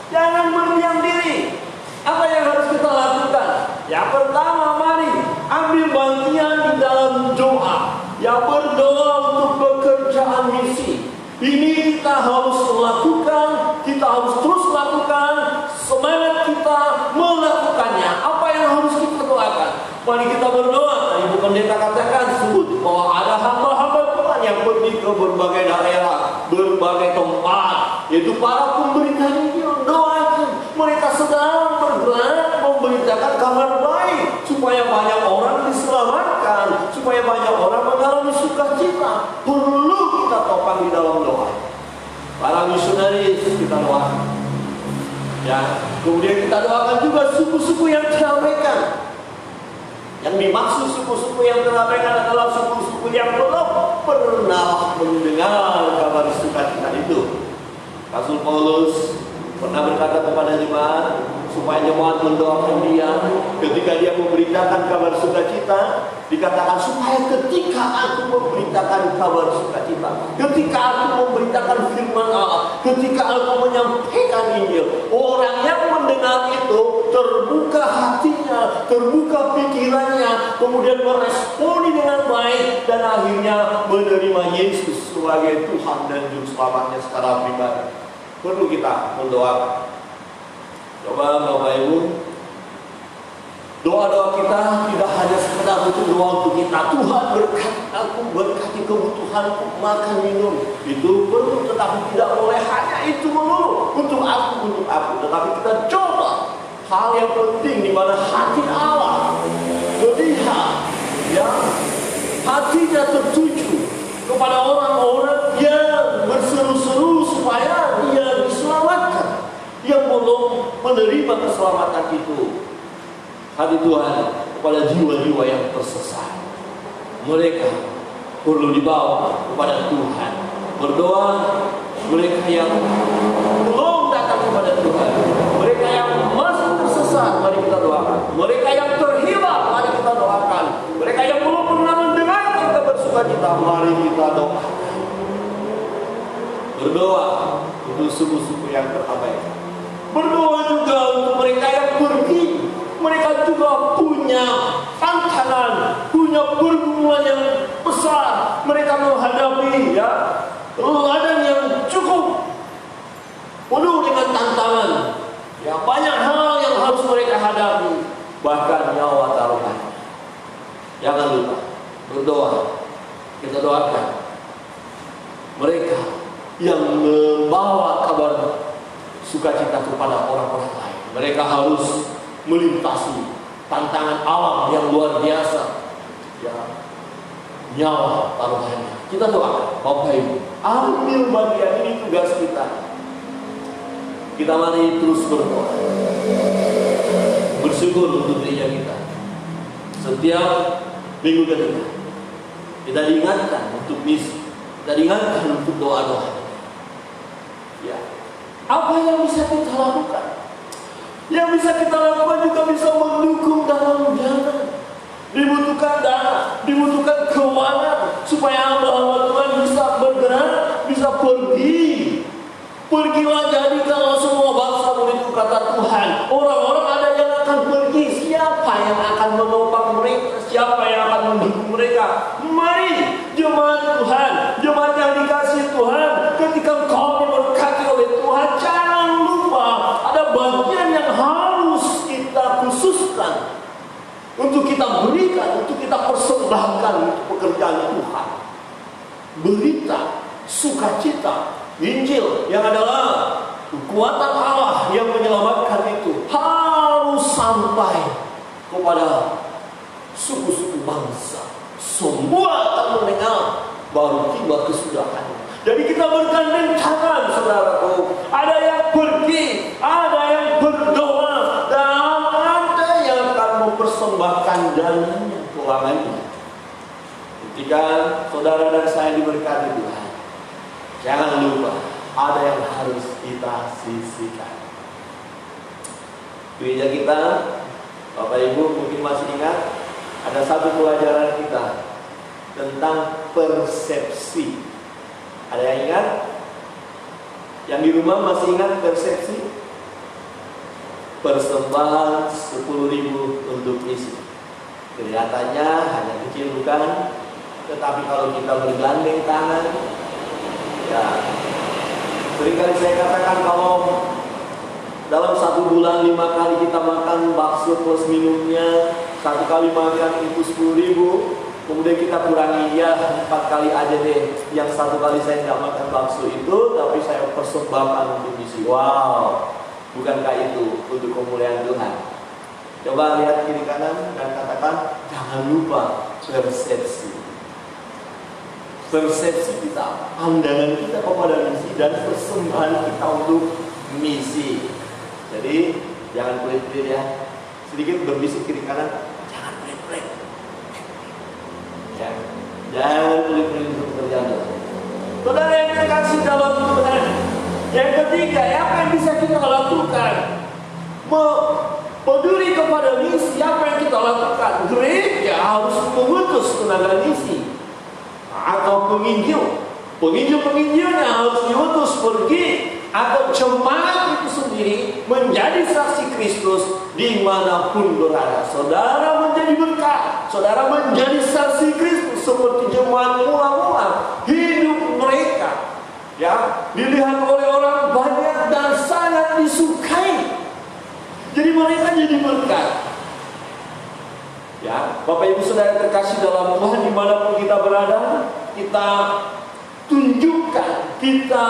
Jangan berdiam diri. Apa yang harus kita lakukan? Yang pertama, mari ambil bagian di dalam doa. Yang berdoa untuk pekerjaan misi. Ini kita harus lakukan, kita harus terus lakukan. Semangat kita melakukannya. Apa yang harus kita doakan? Mari kita berdoa. Ibu pendeta katakan sebut bahwa ada hamba-hamba Tuhan yang pergi ke berbagai daerah, berbagai tempat, yaitu para pemberita Injil. Doakan, mereka sedang bergerak memberitakan kabar baik supaya banyak orang diselamatkan, supaya banyak orang mengalami sukacita. Perlu kita topang di dalam doa. Para misionaris kita doakan. Ya, kemudian kita doakan juga suku-suku yang terabaikan. Yang dimaksud suku-suku yang terabaikan adalah suku-suku yang belum pernah mendengar kabar sukacita itu. Rasul Paulus pernah berkata kepada jemaat supaya jemaat mendoakan dia ketika dia memberitakan kabar sukacita. Dikatakan supaya ketika aku memberitakan kabar sukacita, ketika aku memberitakan firman Allah, ketika aku menyampaikan Injil, orang yang mendengar itu terbuka hatinya, terbuka pikirannya, kemudian meresponi dengan baik dan akhirnya menerima Yesus sebagai Tuhan dan Juru Selamatnya secara pribadi. Perlu kita mendoakan. Coba Bapak Ibu, doa-doa kita tidak hanya sekedar untuk doa untuk kita. Tuhan berkati aku, berkati kebutuhanku, makan minum. Itu perlu, tetapi tidak boleh hanya itu melulu. Untuk aku. Tetapi kita coba hal yang penting di mana hati Allah melihat, ya, hatinya tertuju kepada orang-orang yang berseru-seru supaya dia diselamatkan, yang belum menerima keselamatan itu. Hati Tuhan kepada jiwa-jiwa yang tersesat, mereka perlu dibawa kepada Tuhan. Berdoa mereka yang belum datang kepada Tuhan, mereka yang masih tersesat, mari kita doakan. Mereka yang terhilang, mari kita doakan. Mereka yang belum pernah mendengar kita bersukacita, mari kita doakan. Berdoa untuk suku-suku yang terabaikan. Berdoa juga untuk mereka yang pergi. Mereka juga punya tantangan, punya pergumulan yang besar. Mereka menghadapi, ya, ladang yang cukup penuh dengan tantangan. Ya, banyak hal yang harus mereka hadapi, bahkan nyawa taruhan. Jangan lupa berdoa. Kita doakan mereka yang membawa kabar sukacita kepada orang-orang lain. Mereka harus melintasi tantangan alam yang luar biasa, ya, nyawa taruhannya. Kita doakan, Bapak Ibu, ambil bagian ini tugas kita. Kita mari terus berdoa, bersyukur untuk gereja kita. Setiap minggu ke depan kita diingatkan untuk misi, kita diingatkan untuk doa-doa. Ya, apa yang bisa kita lakukan? Yang bisa kita lakukan juga bisa mendukung dalam dana. Dibutuhkan dana, dibutuhkan keuangan supaya hamba-hamba Tuhan bisa bergerak, bisa pergi. Pergilah jadikanlah semua bangsa muridku, kata Tuhan. Orang-orang ada yang akan pergi. Siapa yang akan menopang mereka? Siapa yang akan mendukung mereka? Mari jemaat Tuhan, jemaat yang dikasihi Tuhan, ketika kau diberkati oleh Tuhan, jangan lupa ada bagian yang harus kita khususkan untuk kita berikan, untuk kita persembahkan untuk pekerjaan Tuhan. Berita sukacita Injil yang adalah kekuatan Allah yang menyelamatkan itu harus sampai kepada suku-suku bangsa. Semua akan mendengar, baru tiba kesudahan. Jadi kita bergandeng tangan, saudaraku. Ada yang pergi, ada yang berdoa, dan ada yang akan mempersembahkan dananya, keuangannya. Ketika saudara dan saya diberkati Tuhan, jangan lupa ada yang harus kita sisihkan. Gereja kita, Bapak Ibu mungkin masih ingat, ada satu pelajaran kita tentang persepsi. Ada yang ingat? Yang di rumah masih ingat persepsi? Persembahan 10.000 untuk misi. Kelihatannya hanya kecil, bukan? Tetapi kalau kita bergandeng tangan, ya, seringkali saya katakan kalau dalam 1 bulan 5 kali kita makan bakso plus minumnya, 1 kali makan itu 10.000, Kemudian kita kurangi, ya 4 kali aja deh. Yang 1 kali saya tidak makan bakso itu, tapi saya persembahkan untuk misi. Wow, bukankah itu untuk kemuliaan Tuhan? Coba lihat kiri kanan dan katakan, jangan lupa persepsi. Persepsi kita, pandangan kita kepada misi dan persembahan kita untuk misi. Jadi jangan pelit-pelit ya. Sedikit berbisik kiri kanan, jangan pelit-pelit. Ya, jangan pelit-pelit untuk berjalan. Saudara yang terkasih dalam Tuhan, yang ketiga, apa yang bisa kita lakukan? Peduli kepada misi, apa yang kita lakukan? Gereja harus mengutus tenaga misi atau penginjil. Penginjil-penginjilnya harus diutus pergi, atau jemaat itu sendiri menjadi saksi Kristus dimanapun berada. Saudara menjadi berkat, saudara menjadi saksi Kristus seperti jemaat mula-mula. Hidup mereka ya dilihat oleh orang banyak dan sangat disukai. Jadi mereka jadi berkat. Ya, Bapak Ibu Saudara terkasih dalam Tuhan, dimanapun kita berada, kita tunjukkan, kita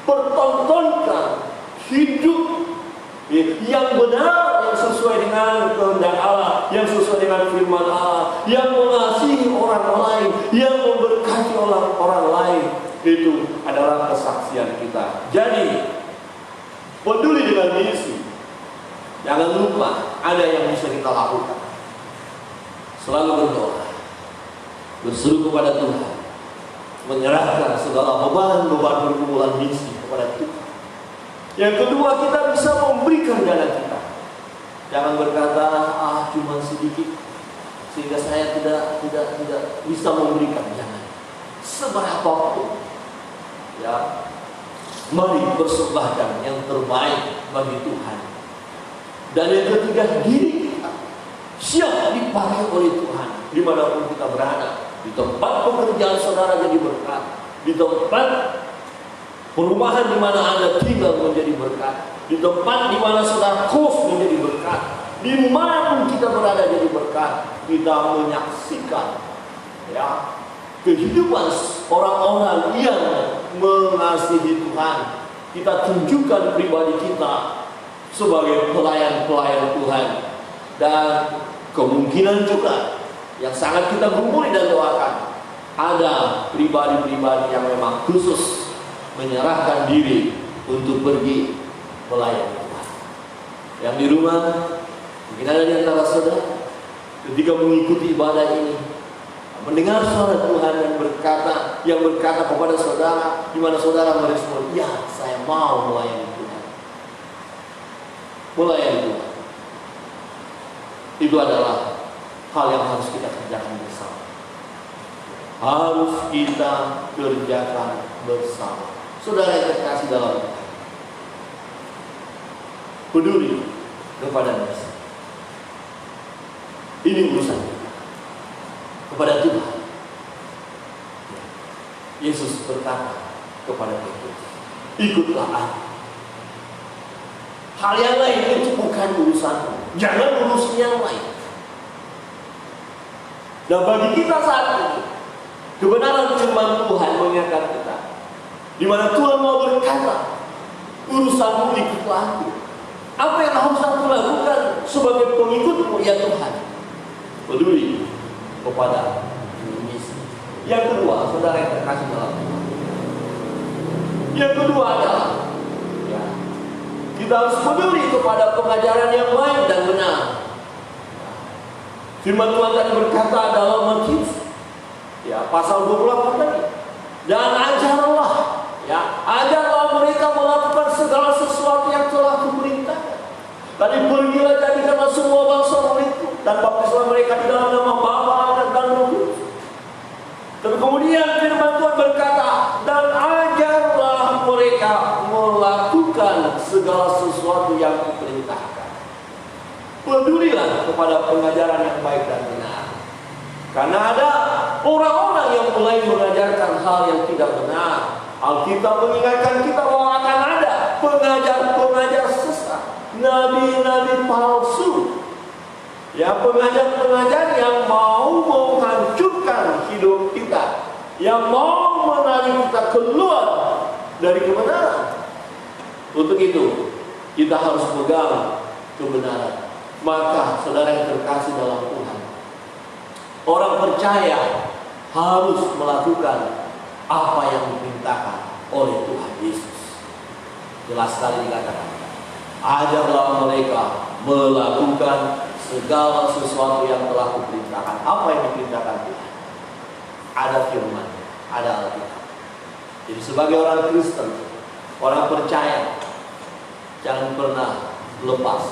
pertontonkan hidup yang benar, yang sesuai dengan kehendak Allah, yang sesuai dengan firman Allah, yang mengasihi orang lain, yang memberkati orang lain. Itu adalah kesaksian kita. Jadi peduli dengan misi. Jangan lupa ada yang bisa kita lakukan. Selalu berdoa, berseru kepada Tuhan, menyerahkan segala beban-beban pergumulan misi kepada Tuhan. Yang kedua, kita bisa memberikan dana kita. Jangan berkata, cuma sedikit, sehingga saya tidak bisa memberikan. Jangan. Seberapapun, ya, mari persembahkan yang terbaik bagi Tuhan. Dan yang ketiga, diri kita siap dipakai oleh Tuhan dimanapun kita berada. Di tempat pekerjaan saudara jadi berkat, di tempat perumahan di mana Anda tinggal menjadi berkat, di tempat di mana saudara kos menjadi berkat, dimanapun kita berada jadi berkat. Kita menyaksikan ya kehidupan orang-orang yang mengasihi Tuhan. Kita tunjukkan pribadi kita sebagai pelayan-pelayan Tuhan. Dan kemungkinan juga yang sangat kita gumuli dan doakan, ada pribadi-pribadi yang memang khusus menyerahkan diri untuk pergi melayani Tuhan. Yang di rumah, mungkin ada di antara saudara, ketika mengikuti ibadah ini, mendengar suara Tuhan yang berkata kepada saudara, di mana saudara merespon, ya, saya mau melayani Tuhan. Melayani Tuhan itu adalah hal yang harus kita kerjakan bersama. Harus kita kerjakan bersama. Saudara yang terkasih dalam Tuhan, peduli kepada misi. Ini urusan kita kepada Tuhan. Yesus berkata kepada Petrus, ikutlah aku. Hal yang lain itu bukan urusanmu. Jangan urusin yang lain. Dan bagi kita saat ini, kebenaran firman Tuhan mengingatkan kita, di mana Tuhan mau berkata, urusanmu ikutlah aku. Apa yang harus aku lakukan sebagai pengikutmu ya Tuhan? Peduli kepada misi. Yang kedua, saudara yang terkasih dalam Tuhan, yang kedua adalah kita harus peduli kepada pengajaran yang baik dan benar. Firman Tuhan tadi berkata dalam Matius, ya, pasal 28 tadi, dan ajarlah, ya, ajarlah mereka melakukan segala sesuatu yang telah kuperintahkan. Tadi pergilah jadikanlah semua bangsa muridku dan baptislah mereka di dalam nama Bapa, Anak dan Roh Kudus. Dan kemudian firman Tuhan berkata, dan ajarlah mereka melakukan segala sesuatu yang diperintahkan. Pedulilah kepada pengajaran yang baik dan benar. Karena ada orang-orang yang mulai mengajarkan hal yang tidak benar. Alkitab mengingatkan kita bahwa akan ada pengajar-pengajar sesat, nabi-nabi palsu Ya, pengajar-pengajar yang mau menghancurkan hidup kita, yang mau menarik kita keluar dari kebenaran. Untuk itu, kita harus pegang kebenaran. Maka, saudara yang terkasih dalam Tuhan, orang percaya harus melakukan apa yang diperintahkan oleh Tuhan Yesus. Jelas sekali dikatakan, ajarlah mereka melakukan segala sesuatu yang telah kuperintahkan. Apa yang diperintahkan Tuhan? Ada firman, ada Alkitab. Jadi sebagai orang Kristen, orang percaya, jangan pernah lepas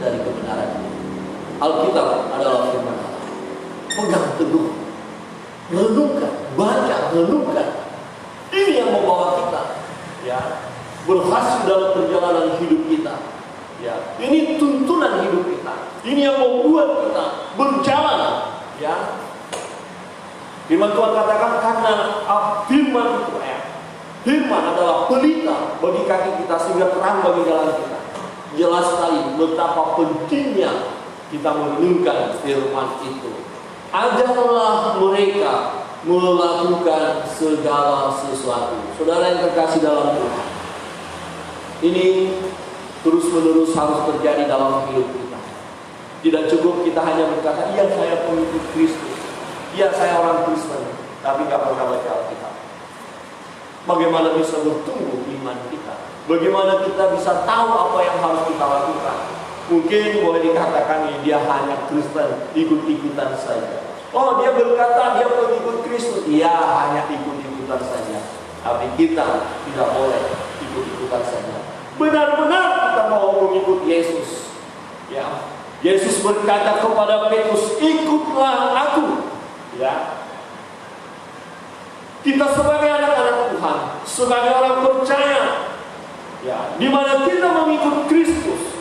dari kebenaran. Alkitab adalah firman Allah. Pegang teguh, renungkan, baca, renungkan. Ini yang membawa kita, ya, berhasil dalam perjalanan hidup kita. Ya, ini tuntunan hidup kita. Ini yang membuat kita berjalan. Ya, firman Tuhan katakan karena firman itu firman adalah pelita bagi kaki kita sehingga terang bagi jalan kita. Jelas sekali betapa pentingnya kita merenungkan firman itu. Ajarlah mereka melakukan segala sesuatu. Saudara yang terkasih dalam Tuhan, ini terus-menerus harus terjadi dalam hidup kita. Tidak cukup kita hanya berkata, iya saya pengikut Kristus, iya saya orang Kristen, tapi nggak pernah baca Alkitab. Bagaimana bisa bertumbuh iman kita? Bagaimana kita bisa tahu apa yang harus kita lakukan? Mungkin boleh dikatakan dia hanya Kristen, ikut-ikutan saja. Oh, dia berkata dia pengikut Kristus, iya hanya ikut-ikutan saja. Tapi kita tidak boleh ikut-ikutan saja. Benar-benar kita mau mengikut Yesus. Ya, Yesus berkata kepada Petrus, ikutlah aku. Ya, kita sebagai anak-anak Tuhan, sebagai orang percaya, ya, di mana kita mengikut Kristus.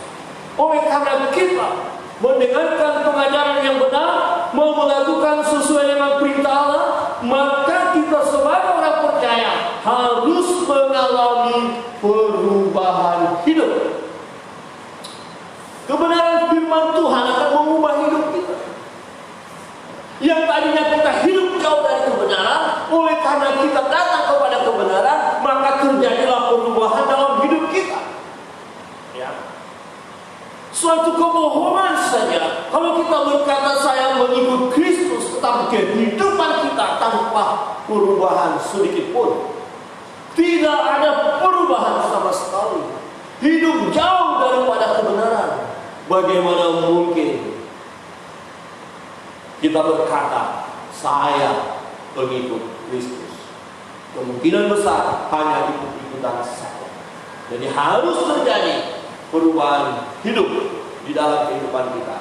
Oleh karena kita mendengarkan pengajaran yang benar, mau melakukan sesuai dengan perintah Allah, maka kita sebagai orang percaya harus mengalami perubahan hidup. Kebenaran firman Tuhan akan mengubah hidup kita. Yang tadinya kita hidup jauh dari kebenaran, oleh karena kita datang kepada kebenaran, maka terjadilah perubahan dalam hidup kita. Ya. Suatu kebohongan saja kalau kita berkata saya mengikut Kristus, tetapi kehidupan kita tanpa perubahan sedikit pun. Tidak ada perubahan sama sekali. Hidup jauh daripada kebenaran. Bagaimana mungkin kita berkata saya pengikut Kristus? Kemungkinan besar hanya ikut-ikutan saja. Jadi harus terjadi perubahan hidup di dalam kehidupan kita.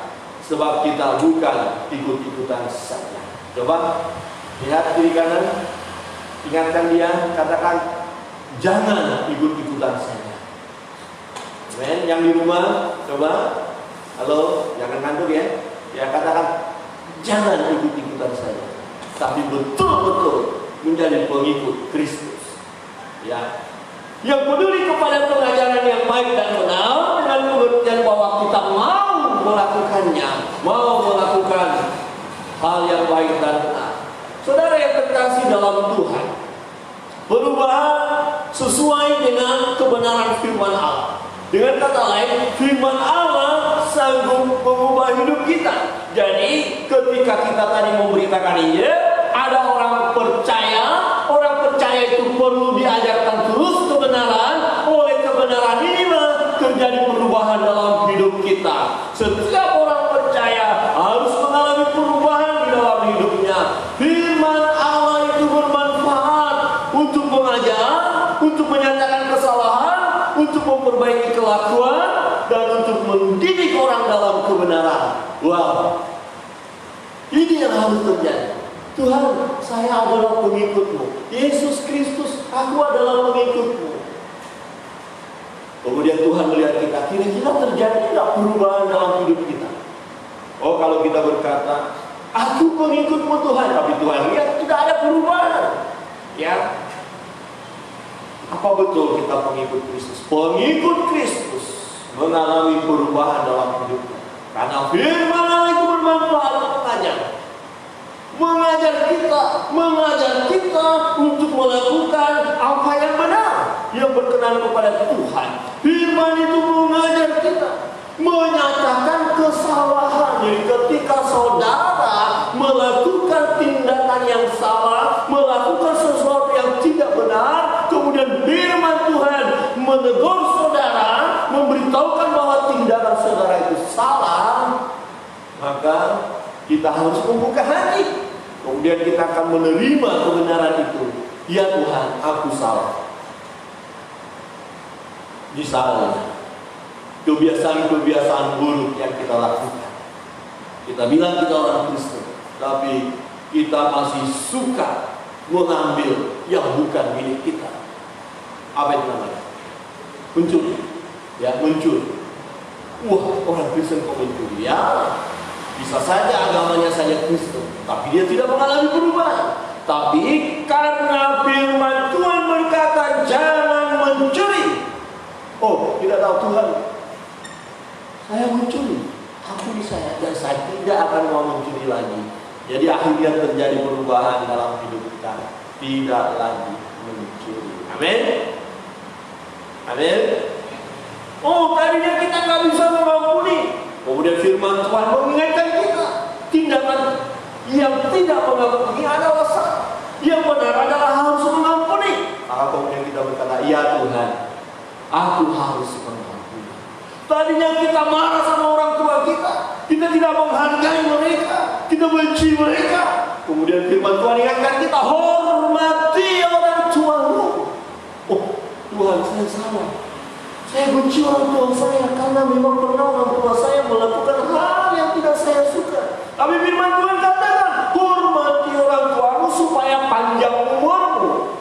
Sebab kita bukan ikut-ikutan saja. Coba lihat kiri kanan, ingatkan dia, katakan jangan ikut-ikutan saja. Amen. Yang di rumah, coba, halo, jangan ngantuk ya. Ya, katakan jangan ikut-ikutan saja, tapi betul-betul menjadi pengikut Kristus. Ya, yang peduli kepada pengajaran yang baik dan benar dengan pengertian bahwa kita mau melakukannya, mau melakukan hal yang baik dan benar. Saudara yang terkasih dalam Tuhan, perubahan sesuai dengan kebenaran firman Allah. Dengan kata lain, firman Allah sanggup mengubah hidup kita. Jadi ketika kita tadi memberitakan Injil, ada orang percaya itu perlu diajarkan terus kebenaran. Oleh kebenaran ini terjadi perubahan dalam hidup kita. Setiap orang percaya harus mengalami perubahan di dalam hidupnya. Firman Allah itu bermanfaat untuk mengajar, untuk menyatakan kesalahan, untuk memperbaiki kelakuan, dan untuk mendidik orang dalam kebenaran. Wow, ini yang harus terjadi. Tuhan, saya adalah pengikutmu. Yesus Kristus, aku adalah pengikutmu. Kemudian Tuhan melihat kita, kira-kira terjadi tidak perubahan dalam hidup kita? Oh, kalau kita berkata, aku pengikutmu Tuhan, tapi Tuhan lihat tidak ada perubahan. Ya, apa betul kita pengikut Kristus? Pengikut Kristus mengalami perubahan dalam hidupnya. Karena firman Allah itu bermanfaat mengajar kita untuk melakukan apa yang benar, yang berkenan kepada Tuhan. Firman itu mengajar kita, menyatakan kesalahan. Jadi ketika saudara melakukan tindakan yang salah, melakukan sesuatu yang tidak benar, kemudian firman Tuhan menegur saudara, memberitahukan bahwa tindakan saudara itu salah, maka kita harus membuka hati. Kemudian kita akan menerima kebenaran itu. Ya Tuhan, aku salah. Misalnya kebiasaan-kebiasaan buruk yang kita lakukan. Kita bilang kita orang Kristen, tapi kita masih suka mengambil yang bukan milik kita. Apa itu namanya? Mencuri. Ya, mencuri. Wah, orang Kristen kok mencuri? Ya, bisa saja agamanya saja Kristen, tapi dia tidak mengalami perubahan. Tapi karena firman Tuhan berkata jangan mencuri. Oh, tidak tahu Tuhan, saya mencuri, ampuni saya, dan saya tidak akan mau mencuri lagi. Jadi akhirnya terjadi perubahan dalam hidup kita, tidak lagi mencuri. Amin. Amin. Oh, tadinya kita nggak bisa mengampuni. Kemudian firman Tuhan mengingatkan kita, tindakan yang tidak mengampuni adalah salah. Yang benar adalah harus mengampuni. Maka kemudian kita berkata, ya Tuhan, aku harus mengampuni. Tadinya kita marah sama orang tua kita tidak menghargai mereka, kita benci mereka. Kemudian firman Tuhan ingatkan kita, hormati orang tuamu. Oh, Tuhan, saya salah. Saya benci orang tua saya karena memang pernah orang tua saya melakukan hal yang tidak saya suka. Tapi firman Tuhan katakan, hormati orang tuamu supaya panjang umurmu.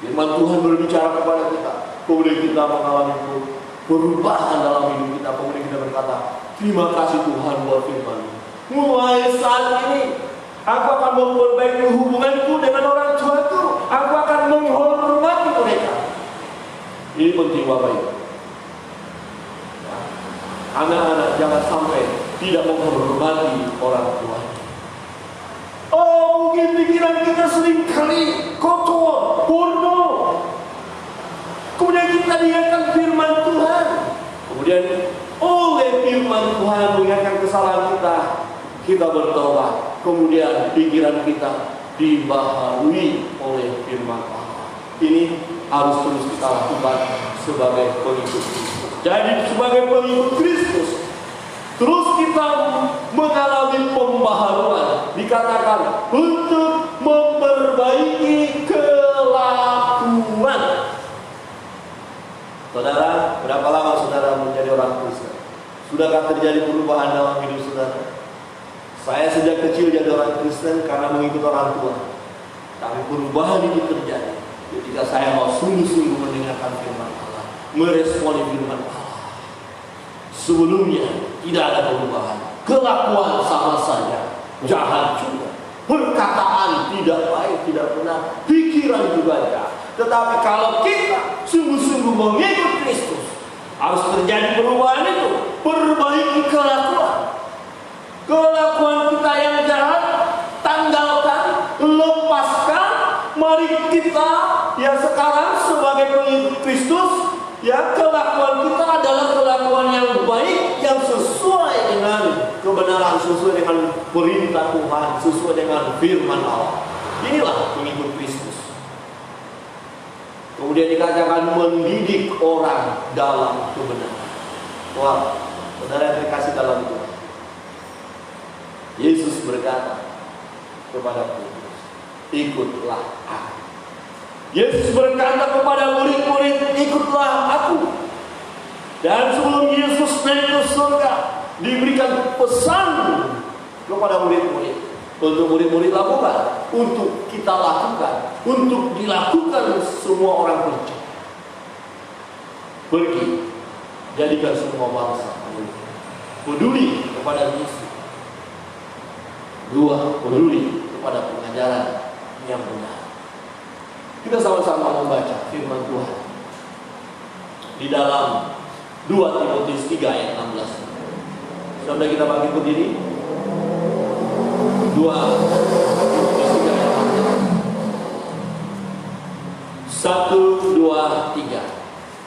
Firman Tuhan berbicara kepada kita. Kemudian kita mengalami perubahan dalam hidup kita. Kemudian kita berkata, terima kasih Tuhan buat firman. Mulai saat ini, aku akan memperbaiki hubunganku dengan orang tuaku. Aku akan menghormati mereka. Ini penting Bapak Ibu. Anak-anak jangan sampai tidak menghormati orang tua. Oh, mungkin pikiran kita seringkali kotor, porno. Kemudian kita lihatkan firman Tuhan. Kemudian oleh firman Tuhan mengingatkan kesalahan kita, kita bertobat. Kemudian pikiran kita dibaharui oleh firman Allah. Ini harus terus kita lakukan sebagai pengikut Kristus. Jadi sebagai pengikut Kristus, terus kita mengalami pembaharuan. Dikatakan untuk memperbaiki kelakuan. Saudara, berapa lama saudara menjadi orang Kristen? Sudahkah terjadi perubahan dalam hidup saudara? Saya sejak kecil jadi orang Kristen karena mengikut orang tua. Tapi perubahan itu terjadi ketika saya mau sungguh-sungguh mendengarkan firman Allah, meresponi firman Allah. Sebelumnya tidak ada perubahan, kelakuan sama saja, jahat juga, perkataan tidak baik, tidak benar, pikiran juga jahat. Tetapi kalau kita sungguh-sungguh mengikut Kristus, harus terjadi perubahan itu. Perbaiki kelakuan kita yang jahat, tanggalkan, lepaskan. Mari kita ya sekarang sebagai pengikut Kristus, ya kelakuan kita adalah kelakuan yang baik, yang sesuai dengan kebenaran, sesuai dengan perintah Tuhan, sesuai dengan firman Allah. Inilah pengikut Kristus. Kemudian dikatakan mendidik orang dalam kebenaran. Wah, saudara yang terkasih dalam Tuhan, Yesus berkata kepada Petrus, ikutlah aku. Yesus berkata kepada murid-murid, ikutlah aku. Dan sebelum Yesus naik ke surga, diberikan pesan kepada murid-murid untuk murid-murid lakukan, untuk kita lakukan, untuk dilakukan semua orang percaya. Pergi, jadikan semua bangsa peduli kepada Yesus. Dua, peduli kepada pengajaran yang benar. Kita sama-sama membaca firman Tuhan di dalam 2 Timotius 3 ayat 16. Sudah kita bangkit berdiri. 2. Satu, dua, tiga.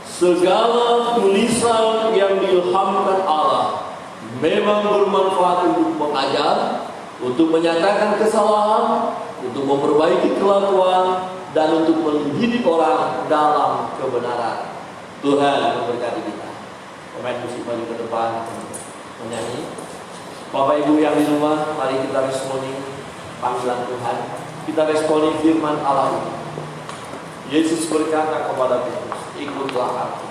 Segala tulisan yang diilhamkan Allah memang bermanfaat untuk mengajar, untuk menyatakan kesalahan, untuk memperbaiki kelakuan, dan untuk mendidik orang dalam kebenaran. Tuhan memberkati kita. Pemain musik maju ke depan menyanyi. Bapak Ibu yang di rumah, mari kita responi panggilan Tuhan. Kita responi firman Allah ini. Yesus berkata kepada Petrus, ikutlah aku.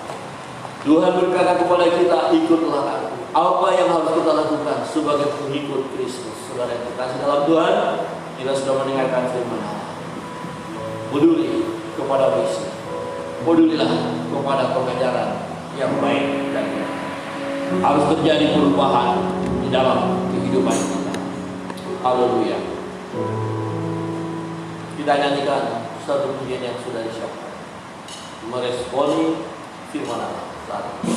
Tuhan berkata kepada kita, ikutlah aku. Apa yang harus kita lakukan sebagai pengikut Kristus? Saudara yang terkasih dalam Tuhan, kita sudah mendengarkan firman Allah. Peduli kepada misi. Pedulilah kepada pengajaran yang baik dan benar. Harus terjadi perubahan di dalam kehidupan kita. Haleluya. Kita nyanyikan satu pujian yang sudah disiapkan, meresponi firman Allah saat ini.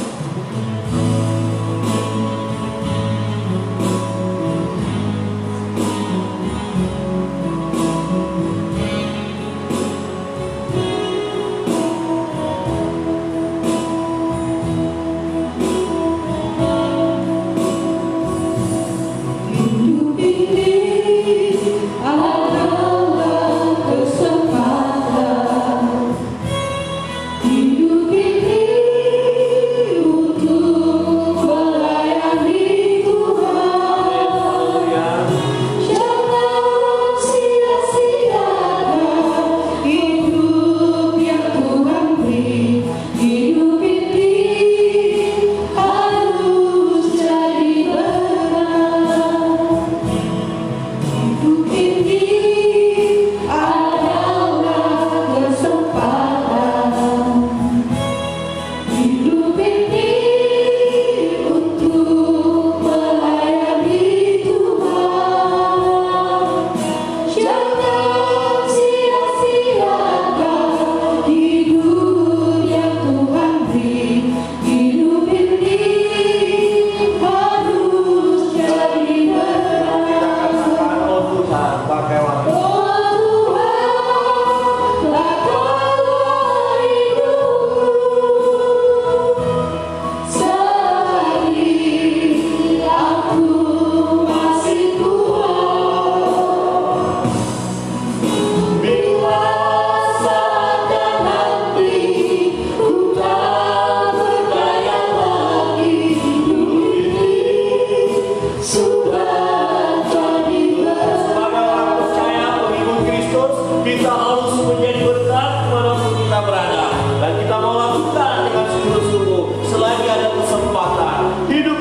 Hidup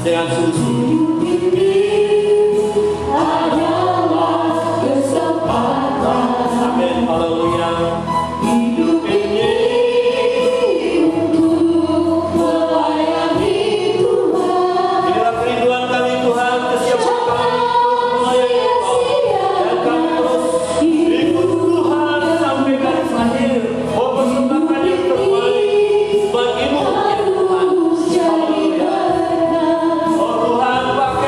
dengan sungguh-sungguh. Amin, haleluya. Hidup ini untuk melayani Tuhan. Inilah kerinduan kami Tuhan, kesiapan kami untuk melayani Tuhan. Dan kami terus ikut Tuhan sampai garis akhir. Mempersembahkan yang terbaik bagimu ya Tuhan. Haleluya. Oh Tuhan, pakai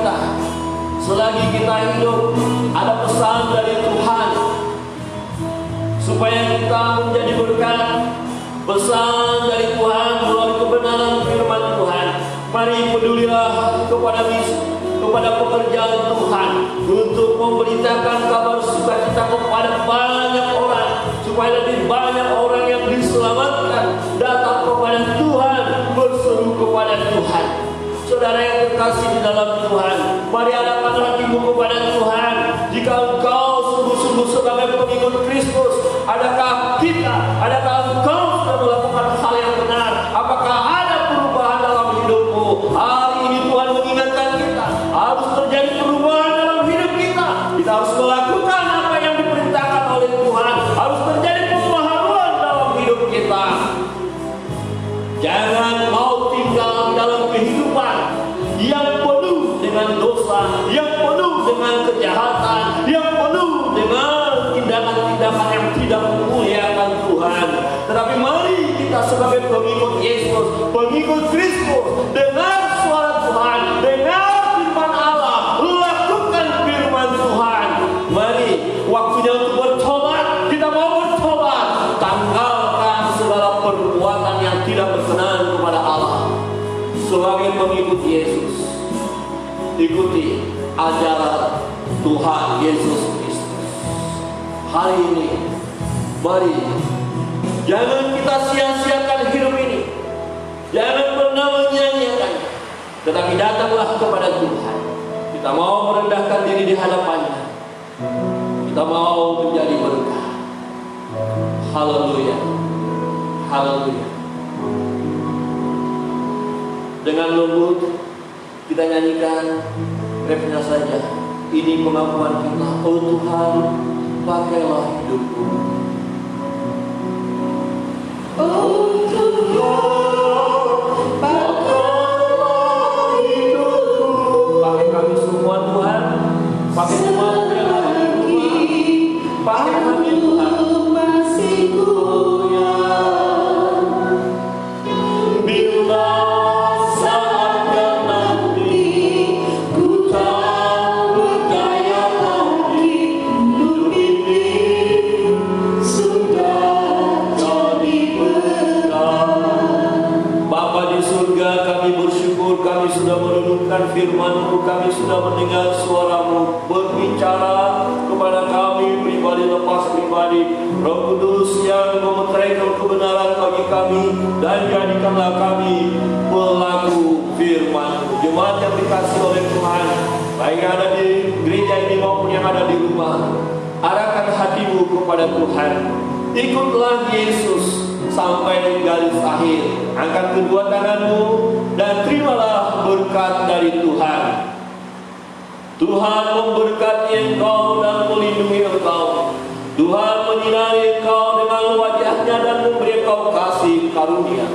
kita. Selagi kita hidup, ada pesan dari Tuhan supaya kita menjadi berkat. Pesan dari Tuhan melalui kebenaran firman Tuhan. Mari pedulilah kepada pekerjaan Tuhan untuk memberitakan kabar sukacita kepada banyak orang, supaya lebih banyak orang yang diselamatkan datang kepada Tuhan, berseru kepada Tuhan. Saudara yang terkasih di dalam Tuhan, mari arahkan hatimu kepada Tuhan. Jika engkau sungguh-sungguh sebagai pengikut Kristus, adakah engkau sudah melakukan hal yang benar? Apakah ada perubahan dalam hidupmu? Hari ini Tuhan mengingatkan kita, harus terjadi perubahan dalam hidup kita. Kita harus melakukan apa yang diperintahkan oleh Tuhan. Harus terjadi pembaharuan dalam hidup kita. Jangan mau tinggal dalam kehidupan yang penuh dengan dosa, yang penuh dengan kejahatan, yang penuh dengan tindakan-tindakan yang tidak memuliakan Tuhan. Tetapi mari kita sebagai pengikut Yesus, pengikut Kristus, dengar suara Tuhan, dengar firman Allah, lakukan firman Tuhan. Mari waktunya untuk bertobat. Kita mau bertobat, tanggalkan segala perbuatan yang tidak berkenan kepada Allah. Sebagai pengikut Yesus, ikuti ajaran Tuhan Yesus Kristus. Hari ini, mari jangan kita sia-siakan hidup ini. Jangan pernah menyanyiakan, tetapi datanglah kepada Tuhan. Kita mau merendahkan diri di hadapannya. Kita mau menjadi berkah. Haleluya. Haleluya. Dengan lembut kita nyanyikan refnya saja. Ini pengakuan kita. Oh Tuhan, pakailah hidupku. Oh Tuhan, pakailah hidupku. Pakai kami semua Tuhan. Pakai semua hidupku. Pakai kami Tuhan. Masih goyah. Bila saatnya nanti ku tak berdaya lagi, hidup ini sudah jadi berkah. Bapa di surga, kami bersyukur kami sudah merenungkan firman-Mu, kami sudah mendengar suara-Mu berbicara kepada kami pribadi lepas pribadi. Roh Kudus yang memeteraikan kebenaran bagi kami, dan jadikanlah kami pelaku firman-Mu. Jemaat yang dikasihi oleh Tuhan, baik yang ada di gereja ini maupun yang ada di rumah, arahkan hatimu kepada Tuhan. Ikutlah Yesus sampai di garis akhir. Angkat kedua tanganmu dan terimalah berkat dari Tuhan. Tuhan memberkati engkau dan melindungi engkau. Tuhan menyinari engkau dengan wajahnya dan memberi engkau kasih karunia.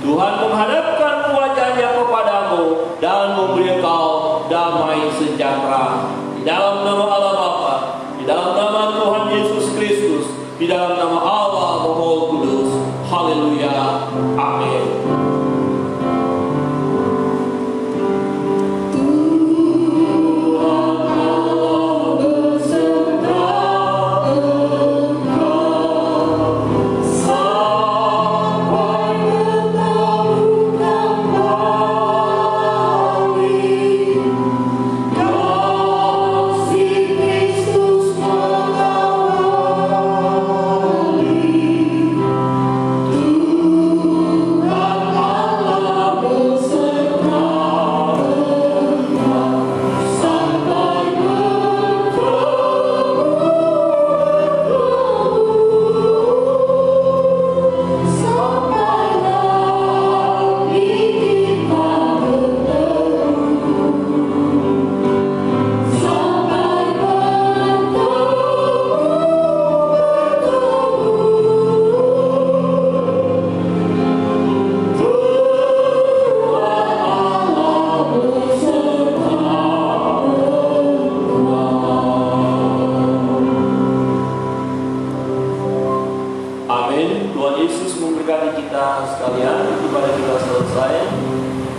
Tuhan menghadapkan wajahnya kepadamu dan memberi engkau damai sejahtera. Di dalam nama Allah Bapa, di dalam nama Tuhan Yesus Kristus, di dalam nama Allah Roh Kudus. Haleluya. Amin.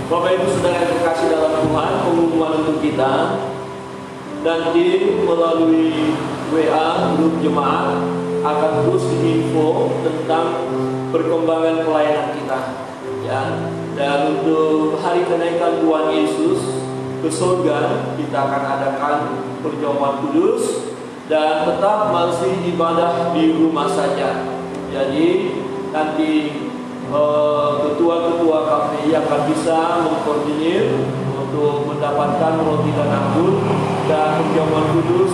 Bapak Ibu Saudara yang terkasih dalam Tuhan, pengumuman untuk kita. Nanti melalui WA grup jemaat akan terus diinfo tentang perkembangan pelayanan kita, ya. Dan untuk hari kenaikan Tuhan Yesus ke surga, kita akan adakan perjamuan kudus dan tetap masih ibadah di rumah saja. Jadi nanti ketua-ketua KPI akan bisa mengkoordinir untuk mendapatkan roti dan anggur, dan perjamuan kudus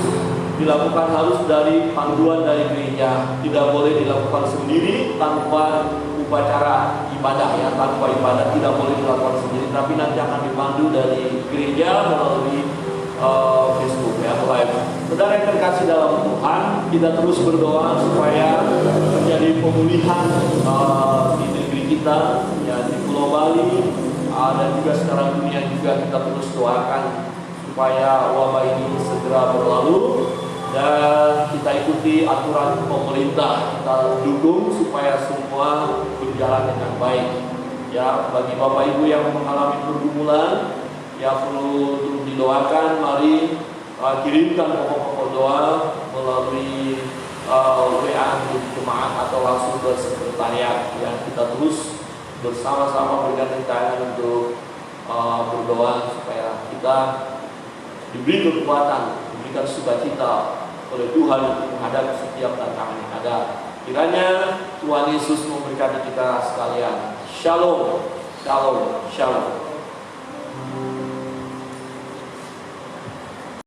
dilakukan harus dari panduan dari gereja, tidak boleh dilakukan sendiri tanpa upacara ibadah, ya, tanpa ibadah tidak boleh dilakukan sendiri, tapi nanti akan dipandu dari gereja melalui Facebook, ya, live. Saudara yang terkasih dalam Tuhan, kita terus berdoa supaya terjadi pemulihan di negeri kita, ya, di Pulau Bali, dan juga sekarang dunia juga. Kita terus doakan supaya wabah ini segera berlalu dan kita ikuti aturan pemerintah, kita dukung supaya semua berjalan dengan baik. Ya, bagi Bapak Ibu yang mengalami pergumulan, ya, perlu untuk didoakan. Mari kirimkan pokok-pokok doa melalui WA untuk jemaat atau langsung ke sekretariat. Ya, kita terus bersama-sama bergandeng tangan untuk berdoa supaya kita diberi kekuatan, diberikan sukacita oleh Tuhan untuk menghadapi setiap tantangan yang ada. Kiranya Tuhan Yesus memberkati kita sekalian. Shalom, shalom, shalom.